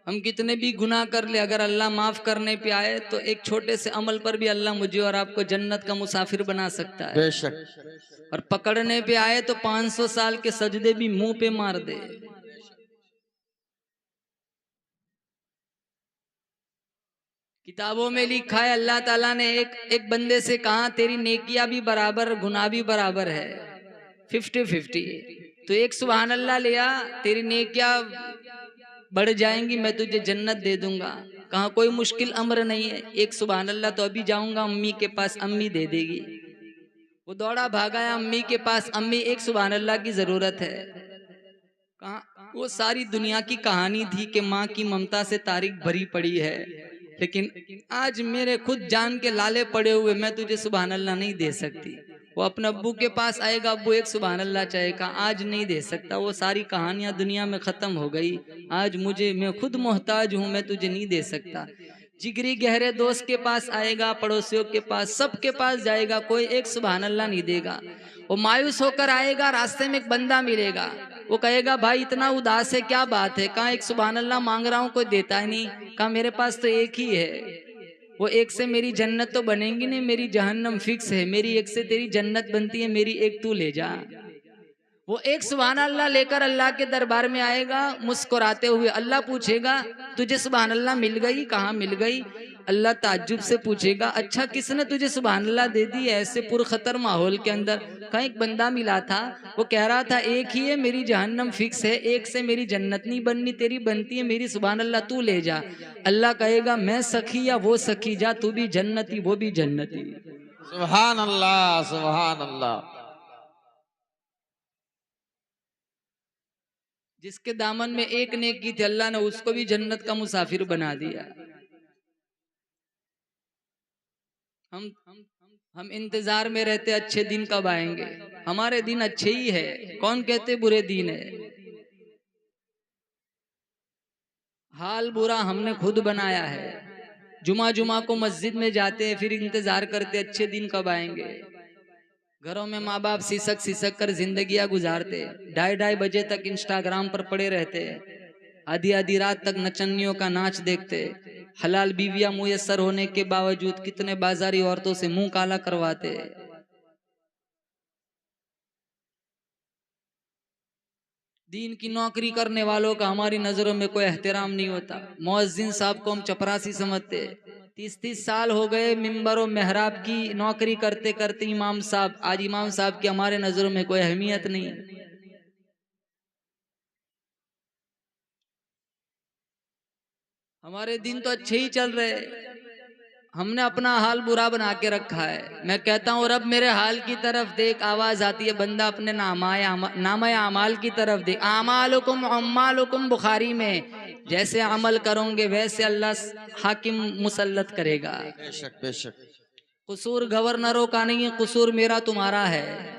हम कितने भी गुनाह कर ले, अगर अल्लाह माफ करने पे आए तो एक छोटे से अमल पर भी अल्लाह मुझे और आपको जन्नत का मुसाफिर बना सकता है। बेशक। और पकड़ने पे आए तो 500 साल के सजदे भी मुंह पे मार दे। किताबों में लिखा है, अल्लाह ताला ने एक बंदे से कहा तेरी नेकियां भी बराबर, गुनाह भी बराबर है, 50-50। तो एक सुभान अल्लाह लिया, तेरी नेकियां बढ़ जाएंगी, मैं तुझे जन्नत दे दूंगा। कहा कोई मुश्किल अम्र नहीं है, एक सुभान अल्लाह तो अभी जाऊंगा अम्मी के पास, अम्मी दे देगी। वो दौड़ा भागा है अम्मी के पास, अम्मी एक सुभान अल्लाह की जरूरत है। कहा वो सारी दुनिया की कहानी थी कि माँ की ममता से तारीख भरी पड़ी है, लेकिन आज मेरे खुद जान के लाले पड़े हुए मैं तुझे सुभान अल्लाह नहीं दे सकती। वो अपने अब्बू के पास आएगा, अब्बू एक सुभान अल्लाह चाहेगा, आज नहीं दे सकता, वो सारी कहानियां दुनिया में खत्म हो गई, आज मुझे, मैं खुद मोहताज हूँ, मैं तुझे नहीं दे सकता। जिगरी गहरे दोस्त के पास आएगा, पड़ोसियों के पास, सबके पास जाएगा, कोई एक सुभान अल्लाह नहीं देगा। वो मायूस होकर आएगा, रास्ते में एक बंदा मिलेगा, वो कहेगा भाई इतना उदास है, क्या बात है? कहाँ एक सुभान अल्लाह मांग रहा हूँ, कोई देता ही नहीं। कहाँ मेरे पास तो एक ही है। वो एक से मेरी जन्नत तो बनेगी नहीं, मेरी जहन्नम फिक्स है। मेरी एक से तेरी जन्नत बनती है, मेरी एक तू ले जा। वो एक सुभान अल्लाह लेकर अल्लाह के दरबार में आएगा मुस्कुराते हुए। अल्लाह पूछेगा तुझे सुभान अल्लाह मिल गई? कहाँ मिल गई? अल्लाह ताज्जुब से पूछेगा अच्छा किसने तुझे सुभान अल्लाह दे दी ऐसे पुरखतर माहौल के अंदर? कहीं एक बंदा मिला था, वो कह रहा था एक ही है, मेरी जहन्नम फिक्स है, एक से मेरी जन्नत नहीं बननी, तेरी बनती है, मेरी सुभान अल्लाह तू ले जा। अल्लाह कहेगा मैं सखी या वो सखी, जा तू भी जन्नती वो भी जन्नती। सुभान अल्लाह, सुभान अल्लाह। जिसके दामन में एक नेकी थी, अल्लाह ने उसको भी जन्नत का मुसाफिर बना दिया। हम इंतजार में रहते अच्छे दिन कब आएंगे। हमारे दिन अच्छे ही है, कौन कहते बुरे दिन है? हाल बुरा हमने खुद बनाया है। जुमा जुमा को मस्जिद में जाते हैं, फिर इंतजार करते अच्छे दिन कब आएंगे। घरों में माँ बाप सिसक सिसक कर जिंदगियां गुजारते, 2:30 बजे तक इंस्टाग्राम पर पड़े रहते, आधी आधी रात तक नचनियों का नाच देखते, हलाल बीवियां मुयस्सर होने के बावजूद कितने बाजारी औरतों से मुंह काला करवाते। दीन की नौकरी करने वालों का हमारी नजरों में कोई एहतराम नहीं होता। मुअज्जिन साहब को हम चपरासी समझते। 30-30 साल हो गए मिंबर और मेहराब की नौकरी करते करते इमाम साहब, आज इमाम साहब की हमारे नजरों में कोई अहमियत नहीं। हमारे दिन तो अच्छे ही चल रहे, हमने अपना हाल बुरा बना के रखा है। मैं कहता हूँ रब मेरे हाल की तरफ देख, आवाज आती है बंदा अपने नामाए अमाल की तरफ देख। आमालुकुम अम्मालुकुम, बुखारी में, जैसे अमल करोगे वैसे अल्लाह हाकिम मुसल्लत करेगा। बेशक बेशक। कसूर गवर्नरों का नहीं है, कसूर मेरा तुम्हारा है।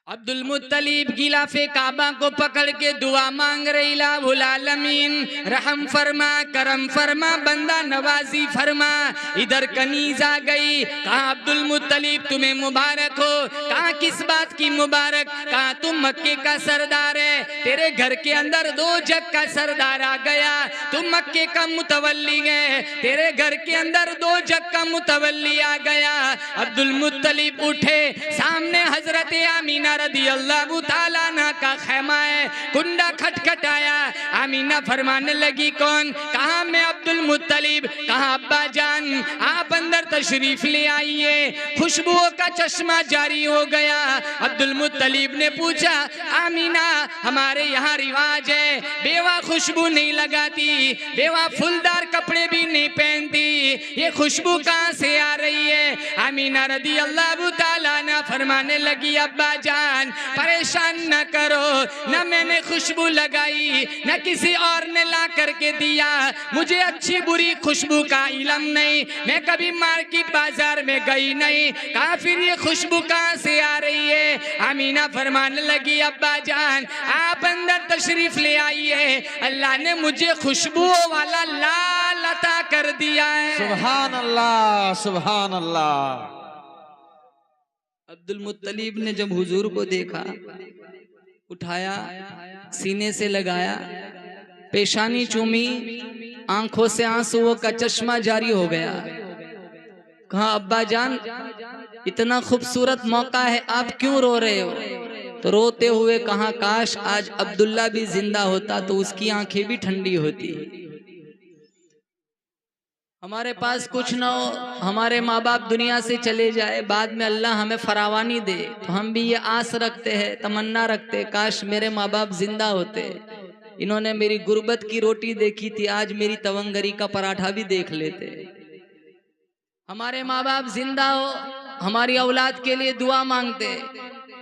अब्दुल मुत्तलिब गिलाफे काबा को पकड़ के दुआ मांग रही, इलाहुल आलमीन रहम फरमा, करम फरमा, बंदा नवाजी फरमा। इधर कनीज आ गई, कहा अब्दुल मुत्तलिब तुम्हें मुबारक हो। कहा किस बात की मुबारक? कहा तुम मक्के का सरदार है, तेरे घर के अंदर 2 जग का सरदार आ गया, तुम मक्के का मुतवल्ली है, तेरे घर के अंदर 2 जग का मुतवल्ली आ गया। अब्दुल मुत्तलिब उठे, सामने हजरत आमीना रदी अल्लाह ताला अन्हा का खैमा है, कुंडा खटखटाया। आमीना फरमाने लगी कौन? कहा मैं अब्दुल मुत्तलिब। कहा अब्बा जान आप अंदर तशरीफ ले आइए। खुशबुओं का चश्मा जारी हो गया। अब्दुल मुत्तलिब ने पूछा आमीना हमारे यहाँ रिवाज है, बेवा खुशबू नहीं लगाती, बेवा फूलदार कपड़े भी नहीं पहनती, ये खुशबू कहाँ से आ रही है? आमीना रदी अल्लाह ताला अन्हा फरमाने लगी अब्बा जान परेशान न करो, न मैंने खुशबू लगाई न किसी और ने ला करके दिया, मुझे अच्छी बुरी खुशबू का इल्म नहीं, मैं कभी मार्केट बाजार में गई नहीं। कहा फिर ये खुशबू कहाँ से आ रही है? आमीना फरमाने लगी अब्बा जान आप अंदर तशरीफ ले आइए, अल्लाह ने मुझे खुशबुओं वाला लाल अता कर दिया है। सुभान अल्लाह, सुभान अल्लाह। अब्दुल मुत्तलिब ने जब हुजूर को देखा, उठाया, सीने से लगाया, पेशानी चूमी, आंखों से आंसुओं का चश्मा जारी हो गया। कहा अब्बा जान इतना खूबसूरत मौका है, आप क्यों रो रहे हो? तो रोते हुए कहा काश आज अब्दुल्ला भी जिंदा होता तो उसकी आंखें भी ठंडी होती। हमारे पास कुछ ना हो, हमारे माँ बाप दुनिया से चले जाए, बाद में अल्लाह हमें फरावानी दे, तो हम भी ये आस रखते हैं, तमन्ना रखते, काश मेरे माँ बाप जिंदा होते, इन्होंने मेरी गुर्बत की रोटी देखी थी, आज मेरी तवंगरी का पराठा भी देख लेते। हमारे माँ बाप जिंदा हो, हमारी औलाद के लिए दुआ मांगते।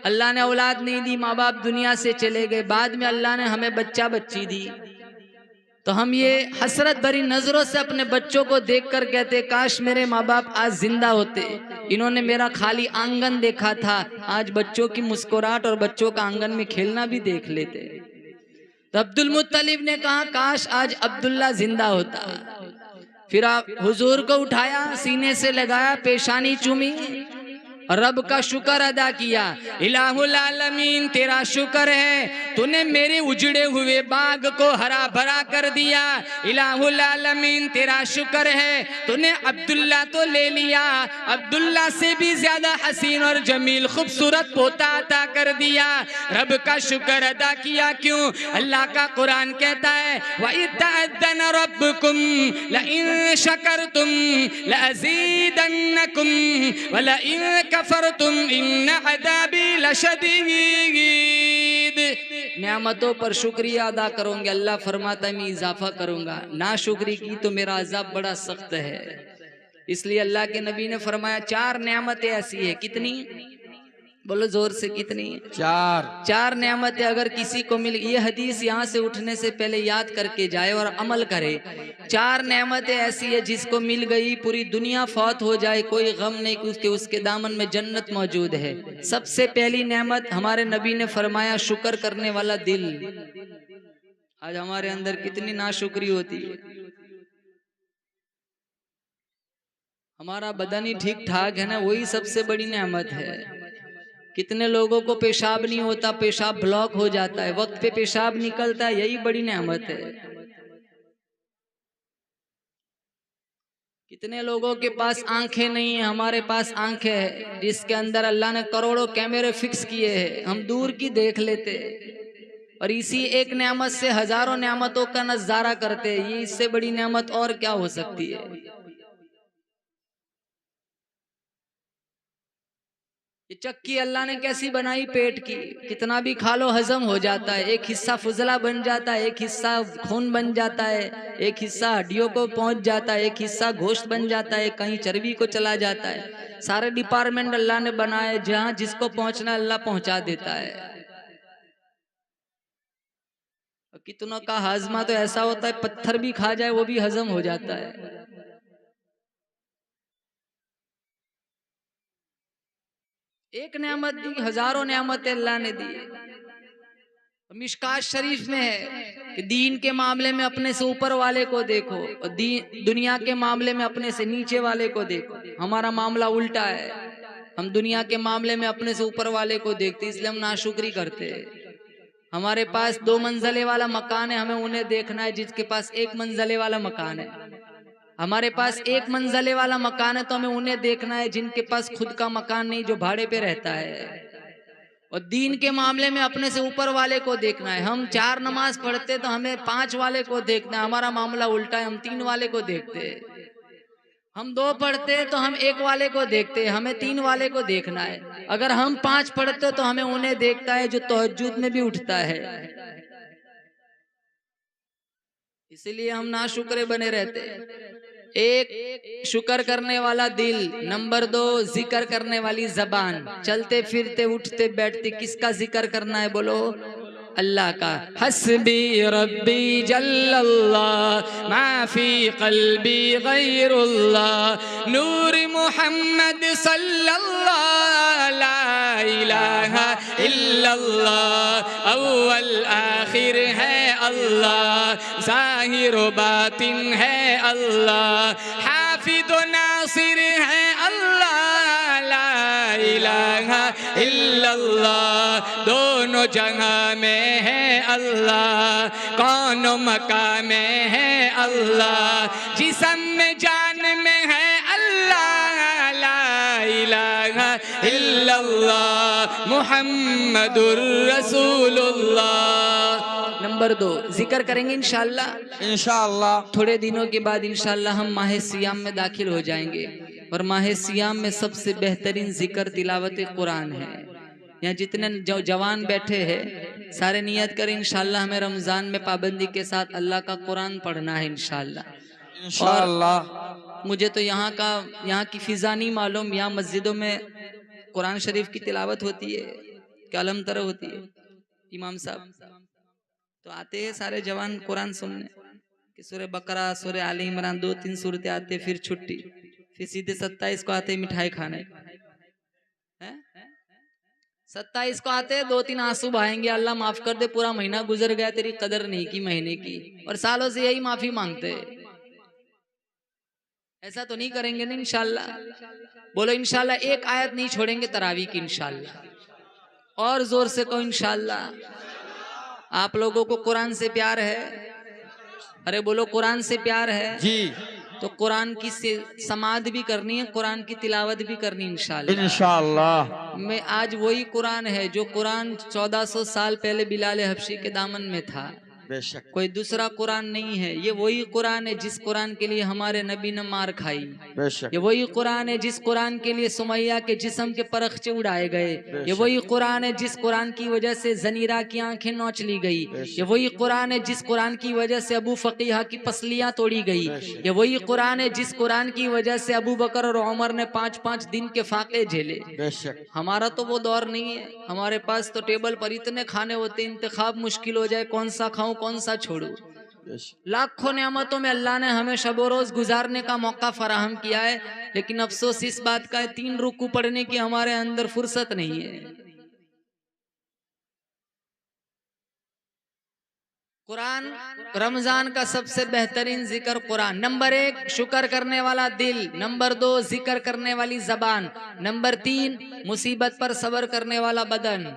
अल्लाह ने औलाद नहीं दी, माँ बाप दुनिया से चले गए, बाद में अल्लाह ने हमें बच्चा बच्ची दी, तो हम ये हसरत भरी नजरों से अपने बच्चों को देखकर कहते काश मेरे माँ बाप आज जिंदा होते, इन्होंने मेरा खाली आंगन देखा था, आज बच्चों की मुस्कुराहट और बच्चों का आंगन में खेलना भी देख लेते। तो अब्दुल मुत्तलिब ने कहा काश आज अब्दुल्ला जिंदा होता। फिर आप हुजूर को उठाया, सीने से लगाया, पेशानी चूमी और रब का शुक्र अदा किया। इलाहुल आलमीन तेरा शुक्र है, तूने मेरे उजड़े हुए बाग को हरा भरा कर दिया। इलाहुल आलमीन तेरा शुक्र है, तूने अब्दुल्ला तो ले लिया, अब्दुल्ला से भी ज्यादा हसीन और जमील खूबसूरत पोता अता कर दिया। रब का शुक्र अदा किया। क्यों? अल्लाह का कुरान कहता है वइत्तअज़्ज़न रब्बुकुम लइन शकरतुम लअज़ीदन्नकुम वलइन कफरतुम इन्न अज़ाबी लशदीद। नेमतों पर शुक्रिया अदा करोगे, अल्लाह फरमाता है मैं इजाफा करूंगा, ना शुक्री की तो मेरा अजाब बड़ा सख्त है। इसलिए अल्लाह के नबी ने फरमाया 4 नेमतें ऐसी है। कितनी? बोलो जोर से, कितनी? 4 नेमतें अगर किसी को मिल, ये हदीस यहाँ से उठने से पहले याद करके जाए और अमल करे। 4 नेमतें ऐसी है जिसको मिल गई पूरी दुनिया फौत हो जाए कोई गम नहीं कि उसके दामन में जन्नत मौजूद है। सबसे पहली नेमत हमारे नबी ने फरमाया शुक्र करने वाला दिल। आज हमारे अंदर कितनी नाशुक्री होती है। हमारा बदन ही ठीक ठाक है ना, वही सबसे बड़ी नेमत है। कितने लोगों को पेशाब नहीं होता, पेशाब ब्लॉक हो जाता है, वक्त पे पेशाब निकलता है, यही बड़ी नेमत है। कितने लोगों के पास आंखें नहीं है, हमारे पास आंखें है जिसके अंदर अल्लाह ने करोड़ों कैमरे फिक्स किए हैं, हम दूर की देख लेते और इसी एक नेमत से हजारों नेमतों का नजारा करते। ये इससे बड़ी नेमत और क्या हो सकती है। ये चक्की अल्लाह ने कैसी बनाई पेट की, कितना भी खा लो हजम हो जाता है। एक हिस्सा फुजला बन जाता है, एक हिस्सा खून बन जाता है, एक हिस्सा हड्डियों को पहुंच जाता है, एक हिस्सा गोश्त बन जाता है, कहीं चर्बी को चला जाता है। सारे डिपार्टमेंट अल्लाह ने बनाए, जहां जिसको पहुंचना अल्लाह पहुंचा देता है। कितनों का हाजमा तो ऐसा होता है पत्थर भी खा जाए वो भी हजम हो जाता है। एक नेमत दी, हजारों नेमतें अल्लाह ने दी। मिशकात शरीफ में है कि दीन के मामले में अपने से ऊपर वाले को देखो और दुनिया के मामले में अपने से नीचे वाले को देखो। हमारा मामला उल्टा है, हम दुनिया के मामले में अपने से ऊपर वाले को देखते, इसलिए हम नाशुक्री करते हैं। हमारे पास 2 मंजिले वाला मकान है, हमें उन्हें देखना है जिसके पास 1 मंजिले वाला मकान है। हमारे पास 1 मंजिले वाला मकान है तो हमें उन्हें देखना है जिनके पास खुद का मकान नहीं, जो भाड़े पे रहता है। और दीन के मामले में अपने से ऊपर वाले को देखना है। हम 4 नमाज पढ़ते तो हमें 5 वाले को देखना है, हमारा मामला उल्टा है, हम 3 वाले को देखते हैं। हम 2 पढ़ते तो हम 1 वाले को देखते हैं, हमें 3 वाले को देखना है। अगर हम 5 पढ़ते तो हमें उन्हें देखता है जो तहज्जुद में भी उठता है। इसीलिए हम नाशुक्रे बने रहते हैं। एक शुक्र करने वाला दिल, नंबर 2 जिक्र करने वाली जबान। चलते फिरते उठते बैठते किसका जिक्र करना है? बोलो अल्लाह का। हस्बी रब्बी जल्लल्लाह माफी कल्बी गैरुल्लाह नूर मुहम्मद सल्लल्लाह ला इलाहा इल्लल्लाह अव्वल आखिर है अल्लाह, ज़ाहिर बातिन है अल्लाह, हाफिद नासिर है अल्लाह, ला इलाहा इल्लल्लाह दोनों जगह में है अल्लाह, कौन मकाम में है अल्लाह, जिस्म में जान में है अल्लाह, ला इलाहा इल्लल्लाह मुहम्मदुर रसूलुल्लाह। नंबर 2 जिक्र करेंगे इंशाअल्लाह। थोड़े दिनों के बाद इंशाअल्लाह हम माह सियाम में दाखिल हो जाएंगे और माह सियाम में सबसे बेहतरीन जिक्र तिलावत कुरान है। यहाँ जितने जवान बैठे हैं सारे नियत करें इंशाअल्लाह हमें रमजान में पाबंदी के साथ अल्लाह का कुरान पढ़ना है इंशाअल्लाह। मुझे तो यहाँ की फिजा नहीं मालूम, यहाँ मस्जिदों में कुरान शरीफ की तिलावत होती है, कलम तरह होती है, इमाम साहब तो आते हैं सारे जवान कुरान सुनने। कि सूरह बकरा, सूरह आले इमरान 2-3 सूरतें आते फिर छुट्टी, फिर सीधे 27 को आते मिठाई खाने हैं। 27 को आते 2-3 आंसू बहाएंगे, अल्लाह माफ कर दे, पूरा महीना गुजर गया, तेरी कदर नहीं की महीने की, और सालों से यही माफी मांगते। ऐसा तो नहीं करेंगे ना इंशाल्लाह? बोलो इंशाल्लाह। एक आयत नहीं छोड़ेंगे तरावी की इंशाल्लाह। और जोर से कहो इंशाल्लाह। आप लोगों को कुरान से प्यार है? अरे बोलो कुरान से प्यार है जी तो कुरान की समाद भी करनी है, कुरान की तिलावत भी करनी इंशाल्लाह। इंशाअल्लाह। मैं आज वही कुरान है जो कुरान 1400 साल पहले बिलाल हबशी के दामन में था। बेशक कोई दूसरा कुरान नहीं है, ये वही कुरान है जिस कुरान के लिए हमारे नबी ने मार खाई। बेशक ये वही कुरान है जिस कुरान के लिए सुमैया के जिस्म के परखचे उड़ाए गए। ये वही कुरान है जिस कुरान की वजह से जनीरा की आंखें नोच ली गई। ये वही कुरान है जिस कुरान की वजह से अबू फकीहा की पसलियां तोड़ी गई। ये वही कुरान है जिस कुरान की वजह से अबू बकर और उमर ने 5-5 दिन के फाके झेले। बेशक हमारा तो वो दौर नहीं है, हमारे पास तो टेबल पर इतने खाने होते, इंतखाब मुश्किल हो जाए कौन सा खाऊं कौन सा छोड़ूं। लाखों नेमतों में अल्लाह ने हमें शबो रोज गुजारने का मौका फराहम किया है, लेकिन अफसोस इस बात का है 3 रुकू पढ़ने की हमारे अंदर फुर्सत नहीं है। कुरान रमजान का सबसे बेहतरीन जिक्र कुरान। नंबर 1 शुक्र करने वाला दिल, नंबर 2 जिक्र करने वाली जबान, नंबर 3 मुसीबत पर सब्र करने वाला बदन।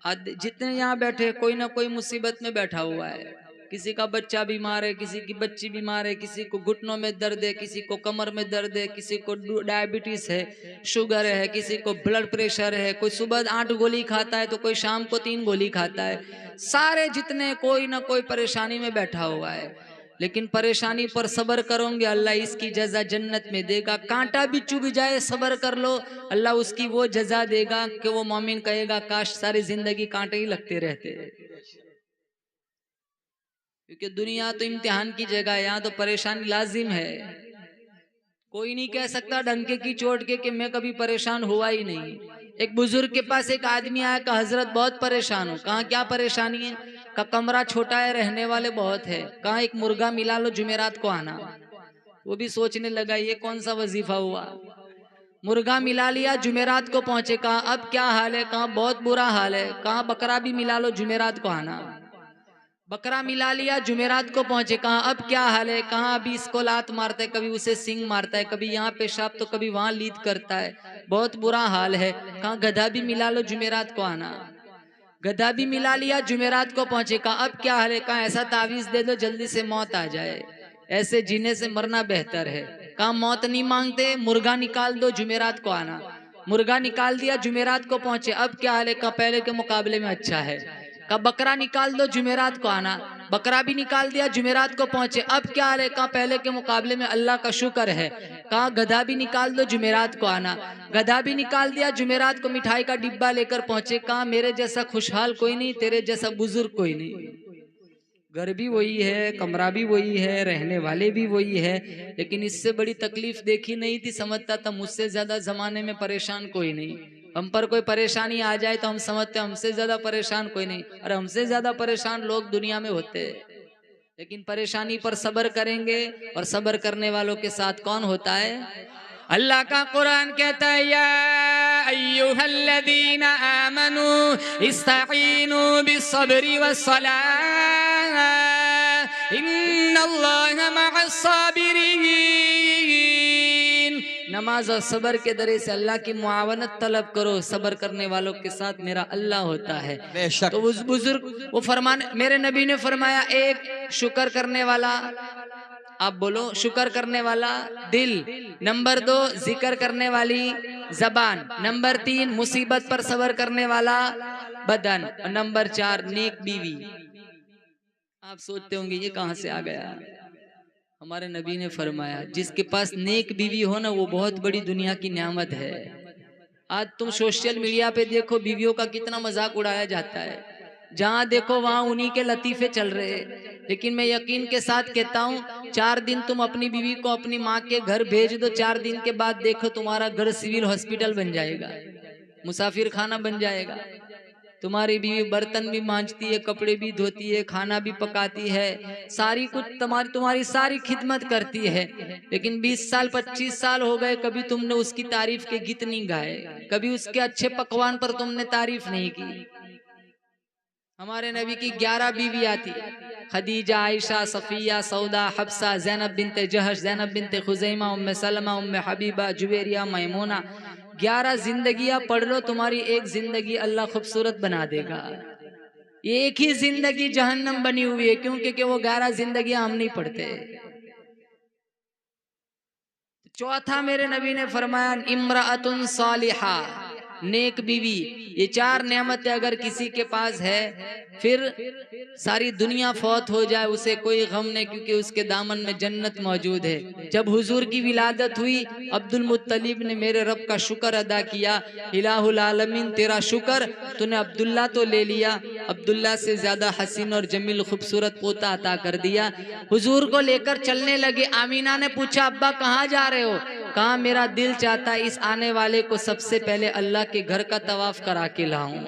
जितने यहाँ बैठे कोई ना कोई मुसीबत में बैठा हुआ है। किसी का बच्चा बीमार है, किसी की बच्ची बीमार है, किसी को घुटनों में दर्द है, किसी को कमर में दर्द है, किसी को डायबिटीज है, शुगर है, किसी को ब्लड प्रेशर है, कोई सुबह 8 गोली खाता है तो कोई शाम को 3 गोली खाता है। सारे जितने कोई ना कोई परेशानी में बैठा हुआ है, लेकिन परेशानी पर सब्र करोगे अल्लाह इसकी जजा जन्नत में देगा। कांटा भी चुभ जाए सब्र कर लो, अल्लाह उसकी वो जजा देगा कि वो मोमिन कहेगा काश सारी जिंदगी कांटे ही लगते रहते। क्योंकि दुनिया तो इम्तिहान की जगह है, यहाँ तो परेशानी लाजिम है। कोई नहीं कह सकता डंके की चोट के कि मैं कभी परेशान हुआ ही नहीं। एक बुजुर्ग के पास एक आदमी आया, कहा हजरत बहुत परेशान हूँ। कहा क्या परेशानी है? का कमरा छोटा है, रहने वाले बहुत है। कहा एक मुर्गा मिला लो, जुमेरात को आना। वो भी सोचने लगा ये कौन सा वजीफा हुआ। मुर्गा मिला लिया, जुमेरात को पहुंचे। कहा अब क्या हाल है? कहा बहुत बुरा हाल है। कहा बकरा भी मिला लो, जुमेरात को आना। बकरा मिला लिया, जुमेरात को पहुंचे। कहा अब क्या हाल है? कहा अभी इसको लात मारता है, कभी उसे सिंग मारता है, कभी यहाँ पेशाब तो कभी वहां लीद करता है, बहुत बुरा हाल है। कहा गधा भी मिला लो, जुमेरात को आना। गधा भी मिला लिया, जुमेरात को पहुंचे। कहा अब क्या हाल है? कहा ऐसा तावीज दे दो जल्दी से मौत आ जाए, ऐसे जीने से मरना बेहतर है। कहा मौत नहीं मांगते, मुर्गा निकाल दो, जुमेरात को आना। मुर्गा निकाल दिया, जुमेरात को पहुंचे। अब क्या हाल है? कहा पहले के मुकाबले में अच्छा है। कहा बकरा निकाल दो, जुमेरात को आना। बकरा भी निकाल दिया, जुमेरात को पहुंचे। अब क्या हाल है? कहा पहले के मुकाबले में अल्लाह का शुक्र है। कहा गधा भी निकाल दो, जुमेरात को आना। गधा भी निकाल दिया, जुमेरात को मिठाई का डिब्बा लेकर पहुंचे। कहा मेरे जैसा खुशहाल कोई नहीं, तेरे जैसा बुजुर्ग कोई नहीं। घर भी वही है, कमरा भी वही है, रहने वाले भी वही है, लेकिन इससे बड़ी तकलीफ देखी नहीं थी। समझता था मुझसे ज्यादा जमाने में परेशान कोई नहीं। हम पर कोई परेशानी आ जाए तो हम समझते हमसे ज्यादा परेशान कोई नहीं। अरे हमसे ज्यादा परेशान लोग दुनिया में होते हैं, लेकिन परेशानी पर सब्र करेंगे, और सब्र करने वालों के साथ कौन होता है? अल्लाह का कुरान कहता है या अय्युहल्लज़ीना आमनू इस्तईनू बिस्सब्रि वस्सलाह इन्नल्लाहा मअस्साबिरीन। नमाज और सब्र के दरे से अल्लाह की मुआवनत तलब करो, सब्र करने वालों के साथ मेरा अल्लाह होता है। तो उस बुजुर्ग वो फरमान, मेरे नबी ने फरमाया एक शुक्र करने वाला, आप बोलो शुक्र करने वाला दिल, नंबर 2 जिक्र करने वाली जबान, नंबर 3 मुसीबत पर सब्र करने वाला बदन, और नंबर 4 नेक बीवी। आप सोचते होंगे ये कहां से आ गया? हमारे नबी ने फरमाया जिसके पास नेक बीवी हो ना, वो बहुत बड़ी दुनिया की नियामत है। आज तुम सोशल मीडिया पे देखो बीवियों का कितना मजाक उड़ाया जाता है, जहां देखो वहां उन्हीं के लतीफे चल रहे हैं। लेकिन मैं यकीन के साथ कहता हूँ 4 दिन तुम अपनी बीवी को अपनी माँ के घर भेज दो, 4 दिन के बाद देखो तुम्हारा घर सिविल हॉस्पिटल बन जाएगा, मुसाफिर खाना बन जाएगा। तुम्हारी बीवी बर्तन भी मांजती है, कपड़े भी धोती है, खाना भी पकाती है, सारी कुछ तुम्हारी सारी खिदमत करती है, लेकिन 20 साल 25 साल हो गए, कभी तुमने उसकी तारीफ के गीत नहीं गाए, कभी उसके अच्छे पकवान पर तुमने तारीफ नहीं की। हमारे नबी की 11 बीवियां थी, खदीजा, आयशा, सफिया, सौदा, हफ्सा, ज़ैनब बिनते जहश, ज़ैनब बिनते खुज़ैमा, उम्मे सलमा, उम्मे हबीबा, जुवेरिया, मैमूना। 11 जिंदगियां पढ़ लो, तुम्हारी एक जिंदगी अल्लाह खूबसूरत बना देगा। एक ही जिंदगी जहन्नम बनी हुई है, क्योंकि वो 11 जिंदगियां हम नहीं पढ़ते। चौथा मेरे नबी ने फरमाया इम्राअतुन सालिहा, नेक बीवी। ये 4 नेमतें अगर किसी के पास है, फिर सारी दुनिया फौत हो जाए उसे कोई गम नहीं, क्योंकि उसके दामन में जन्नत मौजूद है। जब हुजूर की विलादत हुई, अब्दुल मुत्तलिब ने मेरे रब का शुक्र अदा किया, इलाहुल आलमीन तेरा शुक्र, तूने अब्दुल्ला तो ले लिया, अब्दुल्ला से ज्यादा हसीन और जमील खूबसूरत पोता अता कर दिया। हुजूर को लेकर चलने लगे। आमीना ने पूछा, अब्बा कहाँ जा रहे हो? कहा, मेरा दिल चाहता है इस आने वाले को सबसे पहले अल्लाह के घर का तवाफ करा के लाऊं।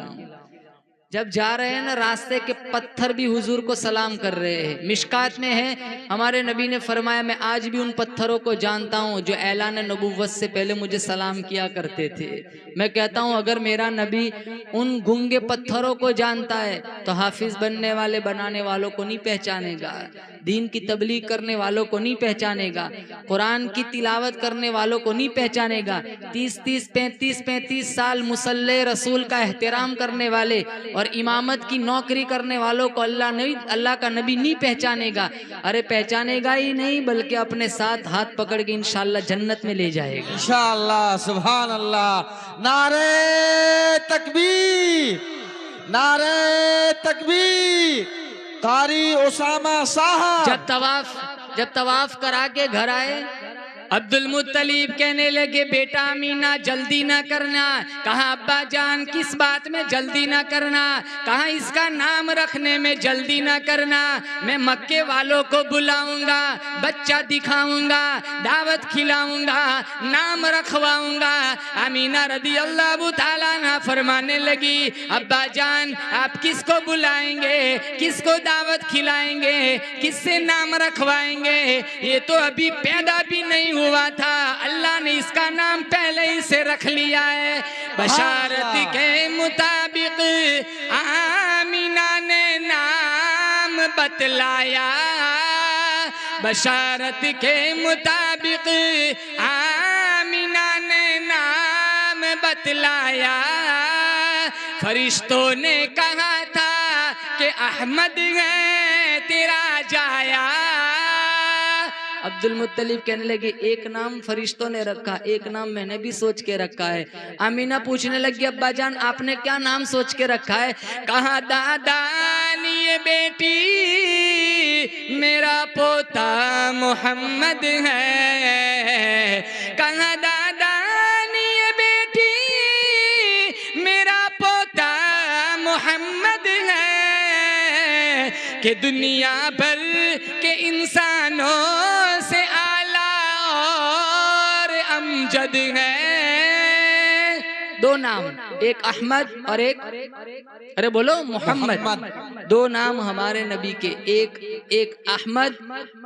जब जा रहे हैं ना, रास्ते के पत्थर भी हुजूर को सलाम कर रहे हैं। मिशकात में है, हमारे नबी ने फरमाया, मैं आज भी उन पत्थरों को जानता हूं जो ऐलान नबुव्वत से पहले मुझे सलाम किया करते थे। मैं कहता हूं, अगर मेरा नबी उन गूंगे पत्थरों को जानता है तो हाफिज बनने वाले बनाने वालों को नहीं पहचानेगा, दीन की तबलीग करने वालों को नहीं पहचानेगा, कुरान की तिलावत करने वालों को नहीं पहचानेगा। 30-30, 35-35 साल मुसल्ले रसूल का एहतराम करने वाले और इमामत की नौकरी करने वालों को अल्लाह का नबी नहीं पहचानेगा। अरे पहचानेगा ही नहीं, बल्कि अपने साथ हाथ पकड़ के इंशाअल्लाह जन्नत में ले जाएगा इंशाअल्लाह। सुभान अल्लाह। नारे तकबीर, नारे तकबीर। कारी उसामा साहब जब तवाफ करा के घर आए, अब्दुल मुत्तलिब कहने लगे, बेटा अमीना जल्दी ना करना। कहा, अब्बा जान किस बात में जल्दी ना करना? कहा, इसका नाम रखने में जल्दी ना करना। मैं मक्के वालों को बुलाऊंगा, बच्चा दिखाऊंगा, दावत खिलाऊंगा, नाम रखवाऊंगा। अमीना रदी अल्लाह ताला ना फरमाने लगी, अब्बा जान आप किसको बुलाएंगे, किसको दावत खिलाएंगे, किससे नाम रखवाएंगे? ये तो अभी पैदा भी नहीं हुआ था, अल्लाह ने इसका नाम पहले ही से रख लिया है। बशारत के मुताबिक आमीना ने नाम बतलाया, बशारत के मुताबिक आमीना ने नाम बतलाया। फरिश्तों ने कहा था कि अहमद है तेरा जाया। अब्दुल मुत्तलिब कहने लगे, एक नाम फरिश्तों ने रखा, एक नाम मैंने भी सोच के रखा है। आमीना पूछने लगी, अब्बा जान आपने क्या नाम सोच के रखा है? कहा, दादा ये बेटी मेरा पोता मोहम्मद है। कहा, दादा ये बेटी मेरा पोता मोहम्मद है, कि दुनिया भर के इंसानों से आला और अमजद है। 2 नाम, एक अहमद और एक, अरे बोलो मोहम्मद। 2 नाम हमारे नबी के, एक अहमद,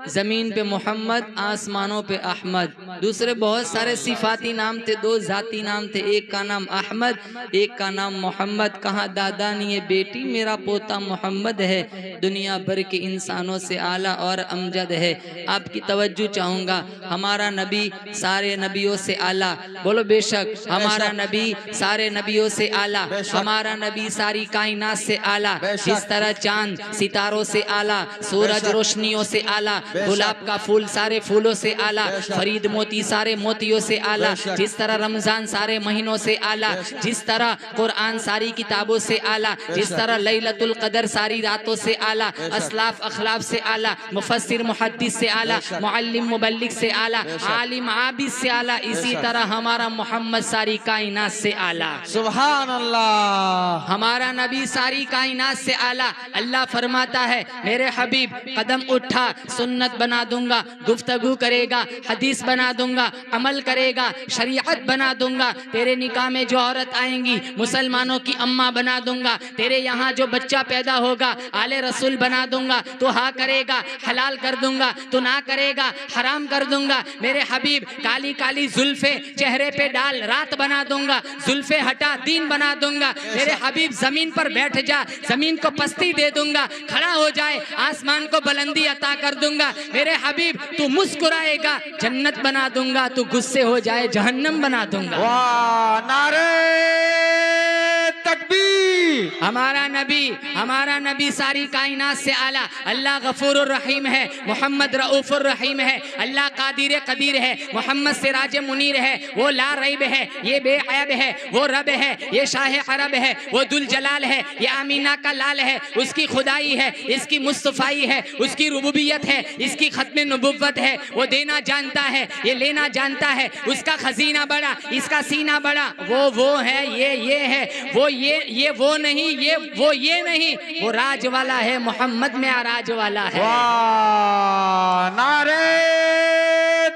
जमीन पे मोहम्मद, आसमानों पे अहमद। दूसरे बहुत सारे सिफाती नाम थे, 2 जाती नाम थे, एक का नाम अहमद, एक का नाम मोहम्मद। कहा, दादा ने ये बेटी मेरा पोता मोहम्मद है, दुनिया भर के इंसानों से आला और अमजद है। आपकी तवज्जो चाहूंगा, हमारा नबी सारे नबियों से आला, बोलो बेशक। हमारा नबी सारे नबियों से आला, हमारा नबी सारी कायनात से आला। जिस तरह चांद सितारों से आला, सूरज रोशनियों से आला, गुलाब का फूल सारे फूलों से आला, फरीद मोती सारे मोतियों से आला, जिस तरह रमजान सारे महीनों से आला, जिस तरह कुरान सारी किताबों से आला, जिस तरह लैलतुल कदर सारी रातों से आला, असलाफ अखलाफ से आला, मुफस्सिर मुहद्दिस से आला, मुअल्लिम मुबल्लिग से आला, आलिम आबिद से आला, इसी तरह हमारा मोहम्मद सारी कायनात से से आला। सुभान अल्लाह। हमारा नबी सारी कायनात से आला। अल्लाह फरमाता है मेरे हबीब कदम उठा सुन्नत बना दूंगा, गुफ्तगू करेगा हदीस बना दूंगा, अमल करेगा शरीयत बना दूंगा। तेरे निकाह में जो औरत आएंगी मुसलमानों की अम्मा बना दूंगा। तेरे यहाँ जो बच्चा पैदा होगा आले रसूल बना दूंगा। तो हाँ करेगा हलाल कर दूंगा, तो ना करेगा हराम कर दूंगा। मेरे हबीब काली काली जुल्फे चेहरे पे डाल रात बना दूंगा, जुल्फे हटा दीन बना दूंगा। मेरे हबीब जमीन पर बैठ जा, जमीन को पस्ती दे दूंगा, खड़ा हो जाए आसमान को बुलंदी अता कर दूंगा। मेरे हबीब तू मुस्कुराएगा जन्नत बना दूंगा, तू गुस्से हो जाए जहन्नम बना दूंगा। वाह, नारे तकबीर। हमारा नबी सारी कायनात से आला। अल्लाह गफूरुर रहीम है, मोहम्मद रऊफुर रहीम है। अल्लाह कादिर कदीर है, मोहम्मद सिराज मुनीर है। वो ला रैब है, ये बेअब है। वो रब है, ये शाह अरब है। वो दुल जलाल है, ये आमीना का लाल है। उसकी खुदाई है, इसकी मुस्तफाई है। उसकी रुबूबियत है, इसकी खत्म नबुव्वत है। वो देना जानता है, ये लेना जानता है। उसका खजीना बड़ा, इसका सीना बड़ा। वो है, ये है। ये वो नहीं, ये नहीं। वो राज वाला है, मोहम्मद में आराज वाला है। वाह, नारे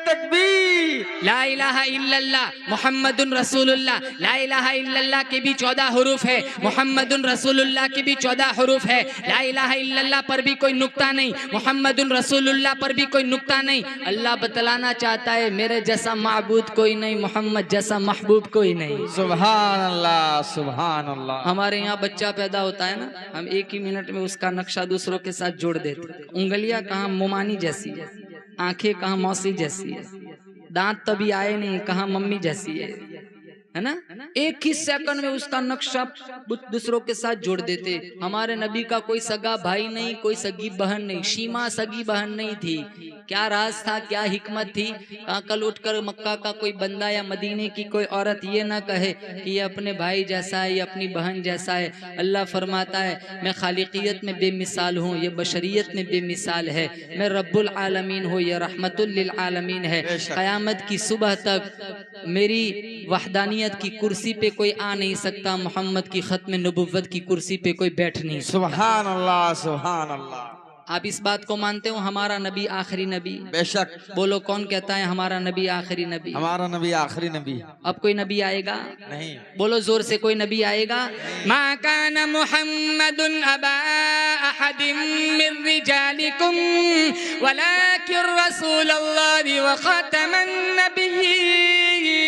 तकबीर। ला इलाहा इल्लल्लाह मुहम्मदुन रसूलुल्लाह। ला इलाहा इल्लल्लाह के भी 14 हरूफ है, मुहम्मदुन रसूलुल्लाह के भी 14 हरूफ है। ला इलाहा इल्लल्लाह पर भी कोई नुक्ता नहीं, मुहम्मदुन रसूलुल्लाह पर भी कोई नुक्ता नहीं। अल्लाह बतलाना चाहता है मेरे जैसा माबूद कोई नहीं, मोहम्मद जैसा महबूब कोई नहीं। सुभान अल्लाह, सुभान अल्लाह। हमारे यहाँ बच्चा पैदा होता है ना, हम एक ही मिनट में उसका नक्शा दूसरों के साथ जोड़ देते। उंगलियां कहाँ मोमानी जैसी है, आंखें कहाँ मौसी जैसी है, दांत तभी आए नहीं कहाँ मम्मी जैसी है ना। एक ही सेकंड में उसका नक्शा दूसरों के साथ जोड़ देते। हमारे नबी का कोई सगा भाई नहीं, कोई सगी बहन नहीं। शीमा सगी बहन नहीं थी। क्या राज था, क्या हिकमत थी। कल उठकर मक्का का कोई बंदा या मदीने की कोई औरत ये ना कहे कि ये अपने भाई जैसा है, ये अपनी बहन जैसा है। अल्लाह फरमाता है मैं खालिकियत में बेमिसाल हूँ, ये बशरियत में बेमिसाल है। मैं रब्बुल आलमीन हूँ, ये रहमतुल लिल आलमीन है। क़यामत की सुबह तक मेरी वहदानियत की कुर्सी पे कोई आ नहीं सकता, मोहम्मद की खत्म नबुव्वत की कुर्सी पे कोई बैठ नहीं सकता। सुभान अल्लाह, सुभान अल्लाह। आप इस बात को मानते हो हमारा नबी आखिरी नबी? बेशक। बोलो कौन कहता है हमारा नबी आखिरी नबी? हमारा नबी आखिरी नबी। अब कोई नबी आएगा? नहीं। बोलो जोर से, कोई नबी आएगा? मा काना मुहम्मदुन अबा अहदिम मिन रिजालिकुम वलाकिन रसूलुल्लाहि व खातमन नबिय्यीन।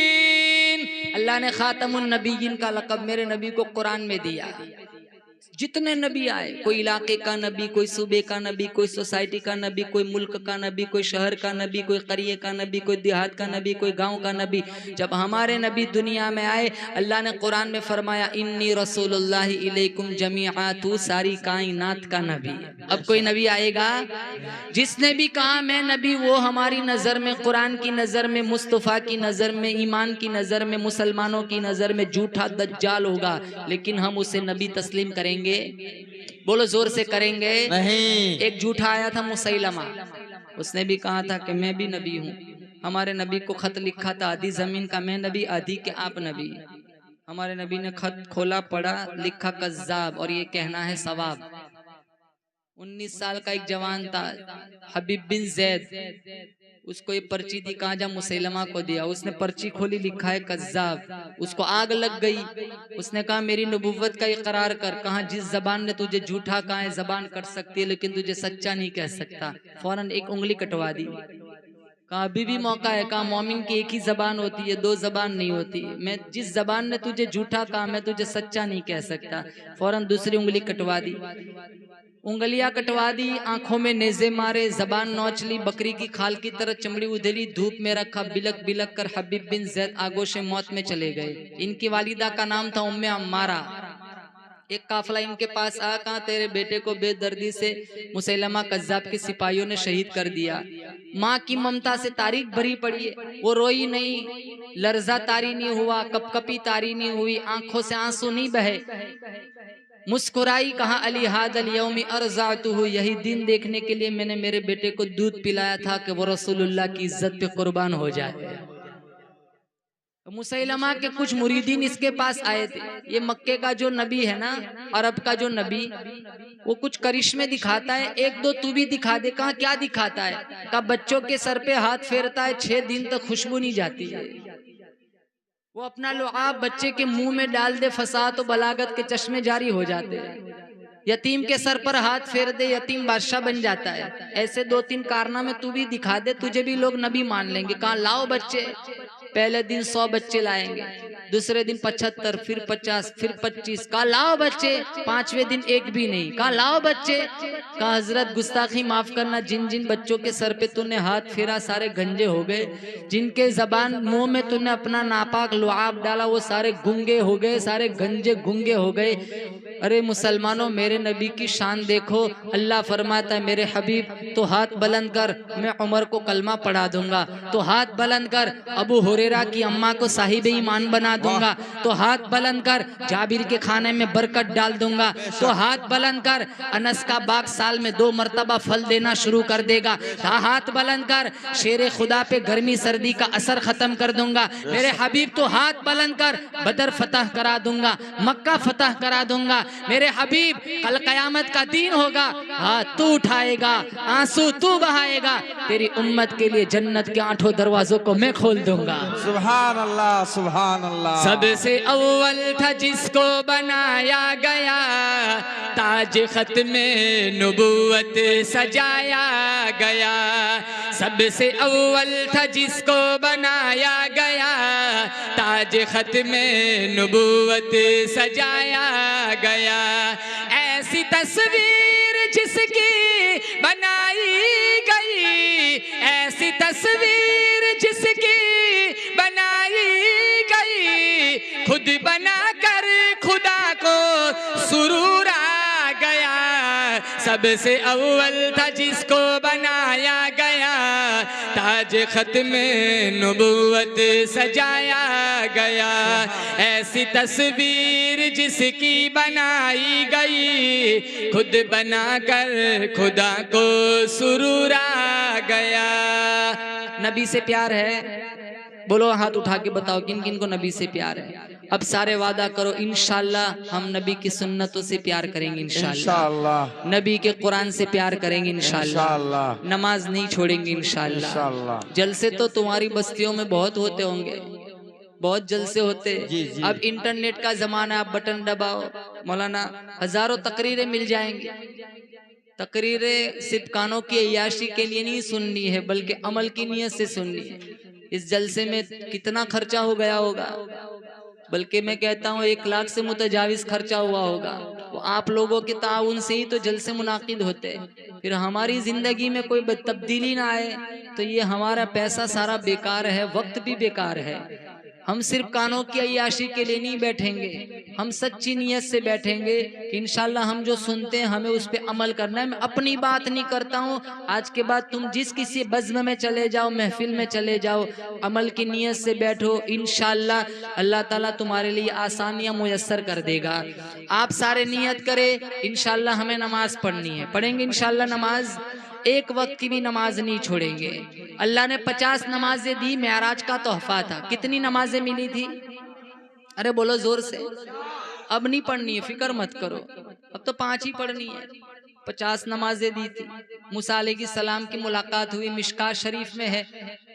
अल्लाह ने खातमुन नबिय्यीन का लक़ब मेरे नबी को कुरान में दिया। जितने नबी आए, कोई इलाके का नबी, कोई सूबे का नबी, कोई सोसाइटी का नबी, कोई मुल्क का नबी, कोई शहर का नबी, कोई करिए का नबी, कोई देहात का नबी, कोई गांव का नबी। जब हमारे नबी दुनिया में आए अल्लाह ने कुरान में फरमाया इन्नी रसूलुल्लाहि इलैकुम जमीआ, तू सारी कायनात का नबी। अब कोई नबी आएगा? जिसने भी कहा मैं नबी, वो हमारी नज़र में, कुरान की नज़र में, मुस्तफ़ा की नज़र में, ईमान की नज़र में, मुसलमानों की नज़र में झूठा दज्जाल होगा। लेकिन हम उसे नबी तस्लीम करेंगे? बोलो जोर से, करेंगे? नहीं। एक झूठा आया था मुसैलमा, उसने भी कहा था कि मैं भी नबी हूँ। हमारे नबी को खत लिखा था आधी जमीन का मैं नबी, आधी के आप नबी। हमारे नबी ने खत खोला, पढ़ा, लिखा कज़्ज़ाब और ये कहना है सवाब। 19 साल का एक जवान था हबीब बिन जैद, उसको ये पर्ची दी, कहा जा मुसैलमा को दिया। उसने पर्ची खोली, लिखा है कज़्ज़ाब। उसको आग लग गई। उसने कहा मेरी नबुव्वत का इकरार कर। कहा जिस जबान ने तुझे झूठा कहा है जबान कर सकती है, लेकिन तुझे सच्चा नहीं कह सकता। फौरन एक उंगली कटवा दी। कहा अभी भी मौका है। कहा मोमिन की एक ही जबान होती है, 2 जबान नहीं होती। मैं जिस जबान ने तुझे झूठा कहा मैं तुझे सच्चा नहीं कह सकता। फौरन दूसरी उंगली कटवा दी। उंगलियां कटवा दी, आंखों में नेज़े मारे, जबान नोच ली, बकरी की खाल की तरह चमड़ी उधेली, धूप में रखा, बिलक बिलक कर हबीब बिन जैद आगोश मौत में चले गए। इनकी वालिदा का नाम था उम्मे अम्मारा। एक काफिला इनके पास आया, कहा तेरे बेटे को बेदर्दी से मुसैलमा कज़्ज़ाब के सिपाहियों ने शहीद कर दिया। माँ की ममता से तारीख भरी पड़ी है, वो रोई नहीं, लर्जा तारी नहीं हुआ, कपकपी तारी नहीं हुई, आंखों से आंसू नहीं बहे, मुस्कुराई। कहा अली हादल यौमी अर्ज़अतुहु, यही दिन देखने के लिए मैंने मेरे बेटे को दूध पिलाया था कि वो रसूलुल्लाह की इज्जत पे कुर्बान हो जाए। मुसैलमा के कुछ मुरीदीन इसके पास आए थे। ये मक्के का जो नबी है ना, अरब का जो नबी, वो कुछ करिश्मे दिखाता है, एक दो तू भी दिखा दे। कहा क्या दिखाता है? कहा बच्चों के सर पे हाथ फेरता है, 6 दिन तक खुशबू नहीं जाती है। वो अपना लुआब बच्चे के मुंह में डाल दे, फसाद तो बलागत के चश्मे जारी हो जाते हैं। यतीम के सर पर हाथ फेर दे, यतीम बादशाह बन जाता है। ऐसे 2-3 कारनामे तू भी दिखा दे, तुझे भी लोग नबी मान लेंगे। कहा लाओ बच्चे। पहले दिन 100 बच्चे लाएंगे, दूसरे दिन 75, फिर 50, फिर 25। कहा लाओ बच्चे। 5वें दिन एक भी नहीं। कहा लाओ बच्चे। कहा हजरत गुस्ताखी माफ करना, जिन जिन बच्चों के सर पे तूने हाथ फेरा सारे गंजे हो गए। जिनके जबान मुंह में तूने अपना नापाक लुआब डाला वो सारे गुंगे हो गए, सारे गंजे गुंगे हो गए। अरे मुसलमानों, मेरे नबी की शान देखो। अल्लाह फरमाता है मेरे हबीब तो हाथ बुलंद कर, मैं उमर को कलमा पढ़ा दूंगा। तो हाथ बुलंद कर, अबू हुरैरा की अम्मा को साहिब ईमान बना दूंगा। तो हाथ बुलंद कर, जाबिर के खाने में बरकत डाल दूंगा। तो हाथ बुलंद कर, अनस का बाग साल में 2 मरतबा फल देना शुरू कर देगा। हाथ बुलंद कर, शेर खुदा पे गर्मी सर्दी का असर खत्म कर दूंगा। मेरे हबीब तो हाथ बुलंद कर, बदर फतह करा दूंगा, मक्का फतह करा दूंगा। मेरे हबीब कल कयामत का दिन होगा, हाथ तू उठाएगा, आंसू तू बहाएगा, तेरी उम्मत के लिए जन्नत के 8 दरवाजों को मैं खोल दूंगा। सुभान अल्लाह, सुभान अल्लाह। सबसे अव्वल था जिसको बनाया गया, ताज खत में नुबुवत सजाया गया। सबसे अव्वल था जिसको बनाया गया, ताज खत में नुबुवत सजाया गया। ऐसी तस्वीर जिसकी बनाई गई, ऐसी तस्वीर जिसकी बनाई गई, खुद बनाकर खुदा को सुरूर आ गया। सबसे अव्वल था जिसको बनाया गया, ताज खत में नुबुव्वत सजाया गया। ऐसी तस्वीर जिसकी बनाई गई, खुद बनाकर खुदा को सुरूर आ गया। नबी से प्यार है? बोलो हाथ उठा के बताओ किन किन को नबी से प्यार है। अब सारे वादा करो इंशाल्लाह हम नबी की सुन्नतों से प्यार करेंगे, इंशाल्लाह नबी के कुरान से प्यार करेंगे, इंशाल्लाह नमाज नहीं छोड़ेंगे, इंशाल्लाह। जलसे तो तुम्हारी बस्तियों में बहुत होते होंगे, बहुत जलसे होते। अब इंटरनेट का जमाना, आप बटन दबाओ, मौलाना हजारों तकरीरें मिल जाएंगी। तकरीरें सिर्फ कानों की अय्याशी के लिए नहीं सुननी है, बल्कि अमल की नीयत से सुननी है। इस जलसे में कितना खर्चा हो गया होगा, बल्कि मैं कहता हूँ 1 लाख से मुतजाविज खर्चा हुआ होगा। वो आप लोगों के ताउन से ही तो जलसे मुनाकिद होते। फिर हमारी जिंदगी में कोई तब्दीली ना आए तो ये हमारा पैसा सारा बेकार है, वक्त भी बेकार है। हम सिर्फ कानों की अय्याशी के लिए नहीं बैठेंगे, हम सच्ची नीयत से बैठेंगे कि इंशाल्लाह हम जो सुनते हैं हमें उस पर अमल करना है। मैं अपनी बात नहीं करता हूँ, आज के बाद तुम जिस किसी बज़्म में चले जाओ, महफिल में चले जाओ, अमल की नीयत से बैठो, इंशाल्लाह अल्लाह ताला तुम्हारे लिए आसानियां मुयस्सर कर देगा। आप सारे नियत करें, इंशाल्लाह हमें नमाज पढ़नी है, पढ़ेंगे इंशाल्लाह नमाज, 1 वक्त की भी नमाज नहीं छोड़ेंगे। अल्लाह ने 50 नमाजें दी, मेराज का तोहफा था। कितनी नमाजें मिली थी? अरे बोलो जोर से। अब नहीं पढ़नी है, फिक्र मत करो, अब तो 5 ही पढ़नी है। 50 नमाजें दी थी। मूसा अलैहिस्सलाम की मुलाकात हुई, मिशकात शरीफ में है।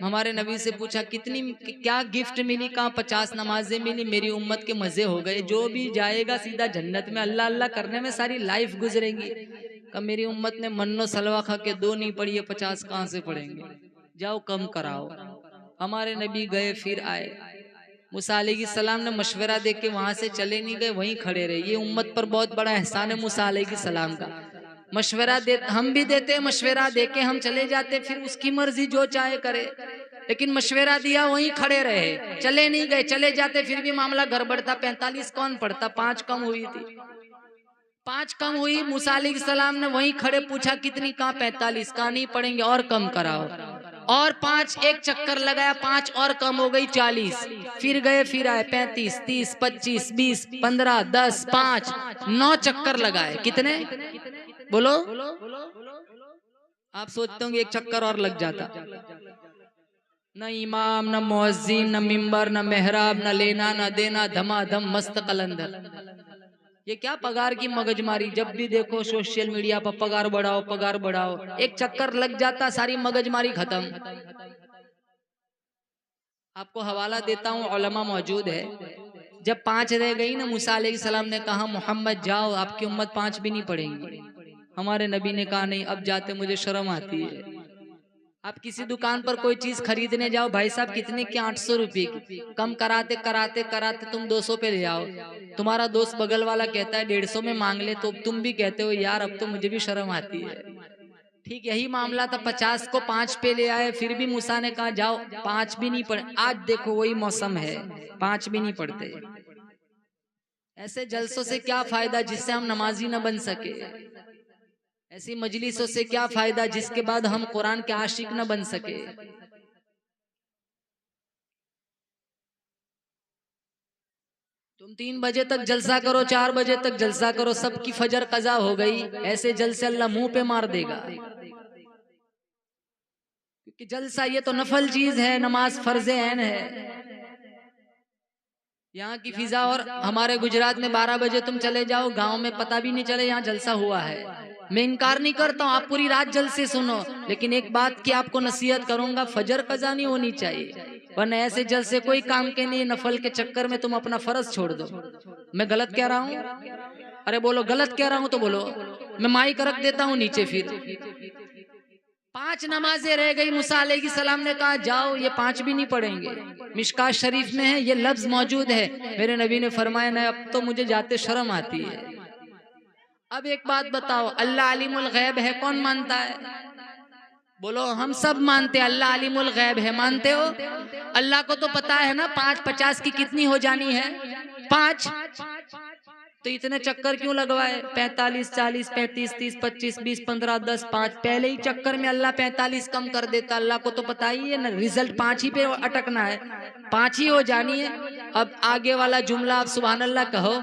हमारे नबी से पूछा कितनी क्या गिफ्ट मिली? कहाँ 50 नमाजें मिली। मेरी उम्मत के मजे हो गए, जो भी जाएगा सीधा जन्नत में, अल्लाह अल्लाह करने में सारी लाइफ गुजरेंगी। कब मेरी उम्मत ने मन्नो सलवा खा के 2 नहीं पढ़ी है, 50 कहाँ से पढ़ेंगे? जाओ कम कराओ। हमारे नबी गए फिर आए। मूसा अलैहिस्सलाम ने मशवरा दे के वहां से चले नहीं गए, वहीं खड़े रहे। ये उम्मत पर बहुत बड़ा एहसान है मूसा अलैहिस्सलाम का। मशवरा दे, हम भी देते, मशवरा दे के हम चले जाते, फिर उसकी मर्जी जो चाहे करे। लेकिन मशवरा दिया, वहीं खड़े रहे, चले नहीं गए। चले जाते फिर भी मामला गड़बड़ था। 45 कौन पढ़ता? 5 कम हुई थी, 5 कम हुई। मूसा अलैहिस्सलाम ने वहीं खड़े पूछा कितनी? कहाँ 45? कहाँ नहीं पढ़ेंगे, और कम कराओ। और 5 एक चक्कर लगाया, 5 और कम हो गई 40। फिर गए फिर आए, 35, 30, 25, 20, 15, 10, 5, 9 चक्कर लगाए। कितने? बोलो। आप सोचते होंगे 1 चक्कर और लग जाता, न इमाम, न मुअज्जिन, न मिंबर, न मेहराब, न लेना न देना, धमाधम मस्त कलंदर। ये क्या पगार की मगजमारी, जब भी देखो सोशल मीडिया पर पगार बढ़ाओ पगार बढ़ाओ, एक चक्कर लग जाता सारी मगजमारी खत्म। आपको हवाला देता हूँ, उलमा मौजूद है। जब 5 रह गई ना, मूसा अलैहिस्सलाम ने कहा मोहम्मद जाओ, आपकी उम्मत 5 भी नहीं पढ़ेंगी। हमारे नबी ने कहा नहीं, अब जाते मुझे शर्म आती है। आप किसी दुकान पर कोई चीज खरीदने जाओ, भाई साहब कितने की, 800 रुपए की, कम कराते कराते कराते तुम 200 पे ले आओ। तुम्हारा दोस्त बगल वाला कहता है 150 में मांग ले, तो तुम भी कहते हो यार अब तो मुझे भी शर्म आती है। ठीक यही मामला था, 50 को 5 पे ले आए, फिर भी मूसा ने कहा जाओ, 5 भी नहीं पढ़े। आज देखो वही मौसम है, 5 भी नहीं पढ़ते। ऐसे जलसों से क्या फायदा जिससे हम नमाजी न बन सके। ऐसी मजलिसों से क्या फायदा जिसके बाद हम कुरान के आशिक न बन सके। तुम 3 बजे तक जलसा करो, 4 बजे तक जलसा करो, सबकी फजर कजा हो गई, ऐसे जलसे अल्लाह मुंह पे मार देगा। क्योंकि जलसा ये तो नफल चीज है, नमाज फर्ज ऐन है। यहाँ की फिजा और हमारे गुजरात में 12 बजे तुम चले जाओ, गांव में पता भी नहीं चले यहाँ जलसा हुआ है। मैं इनकार नहीं करता हूँ, आप पूरी रात जलसे सुनो, लेकिन एक बात की आपको नसीहत करूंगा, फजर कजा नहीं होनी चाहिए, वरना ऐसे जलसे कोई काम के नहीं, नफल के चक्कर में तुम अपना फर्ज छोड़ दो। मैं गलत कह रहा हूँ? अरे बोलो गलत कह रहा हूँ तो बोलो, मैं माइक रख देता हूँ नीचे। फिर 5 नमाजें रह गई, मूसा अलैहिस्सलाम ने कहा जाओ, ये 5 भी नहीं पढ़ेंगे। मिशकात शरीफ में है, ये लफ्ज मौजूद है। मेरे नबी ने फरमाया ना, अब तो मुझे जाते शर्म आती है। अब एक बात बताओ, अल्लाह अलीमुल गैब है, कौन मानता है? बोलो, हम सब मानते हैं अल्लाह अलीमुल गैब है, मानते हो? अल्लाह को तो पता है ना 5 50 की कितनी हो जानी है, 5। तो इतने चक्कर क्यों लगवाए? 45 40 35 30 25 20 15 10 5, पहले ही चक्कर में अल्लाह 45 कम कर देता। अल्लाह को तो पता ही है ना, रिजल्ट 5 ही पे अटकना है, 5 ही हो जानी है। अब आगे वाला जुमला आप सुभान अल्लाह कहो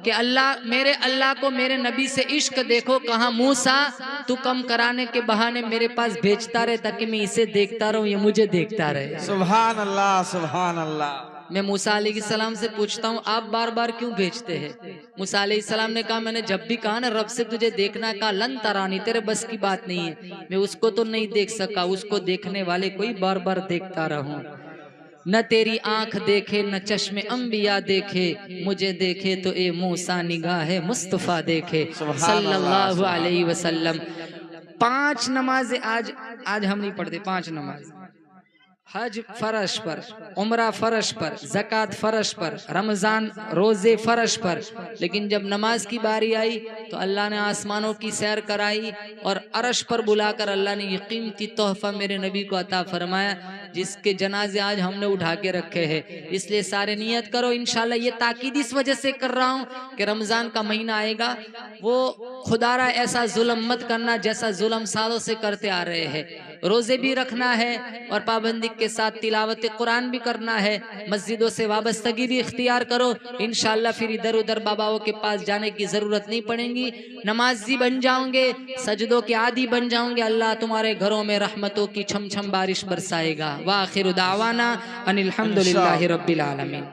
कि अल्लाह, मेरे अल्लाह को मेरे नबी से इश्क देखो, कहा मूसा तू कम कराने के बहाने मेरे पास भेजता रहे ताकि मैं इसे देखता रहूं, ये मुझे देखता रहे। सुभान अल्लाह सुभान अल्लाह। मैं मूसा अलैहिस्सलाम से पूछता हूँ, आप बार बार क्यों भेजते हैं? मूसा अलैहिस्सलाम ने कहा, मैंने जब भी कहा ना रब से तुझे देखना, कहा लन तरानी, तेरे बस की बात नहीं है, मैं उसको तो नहीं देख सका, उसको देखने वाले कोई बार बार देखता रहूं। न तेरी आंख देखे न चश्मे अंबिया देखे, मुझे देखे तो ए मूसा निगाह मुस्तफा देखे सल्लल्लाहु अलैहि वसल्लम। 5 नमाजें आज हम नहीं पढ़ते, 5 नमाज। हज फर्श पर, उम्रा फर्श पर, ज़कात फर्श पर, रमजान रोजे फर्श पर, लेकिन जब नमाज की बारी आई तो अल्लाह ने आसमानों की सैर कराई और अर्श पर बुलाकर अल्लाह ने ये कीमती तोहफा मेरे नबी को अता फरमाया, जिसके जनाजे आज हमने उठा के रखे हैं। इसलिए सारे नियत करो इंशाल्लाह। ये ताकीद इस वजह से कर रहा हूँ कि रमजान का महीना आएगा, वो खुदारा ऐसा जुल्म मत करना जैसा जुल्म सालों से करते आ रहे हैं। रोजे भी रखना है और पाबंदी के साथ तिलावत कुरान भी करना है, मस्जिदों से वाबस्तगी भी इख्तियार करो। इंशाल्लाह फिर इधर उधर बाबाओं के पास जाने की जरूरत नहीं पड़ेगी, नमाजी बन जाओगे, सजदों के आदी बन जाओगे। अल्लाह तुम्हारे घरों में रहमतों की छम छम बारिश बरसाएगा। वाखिर दावाना अनिल हम्दुलिल्लाहि रब्बिल आलमीन।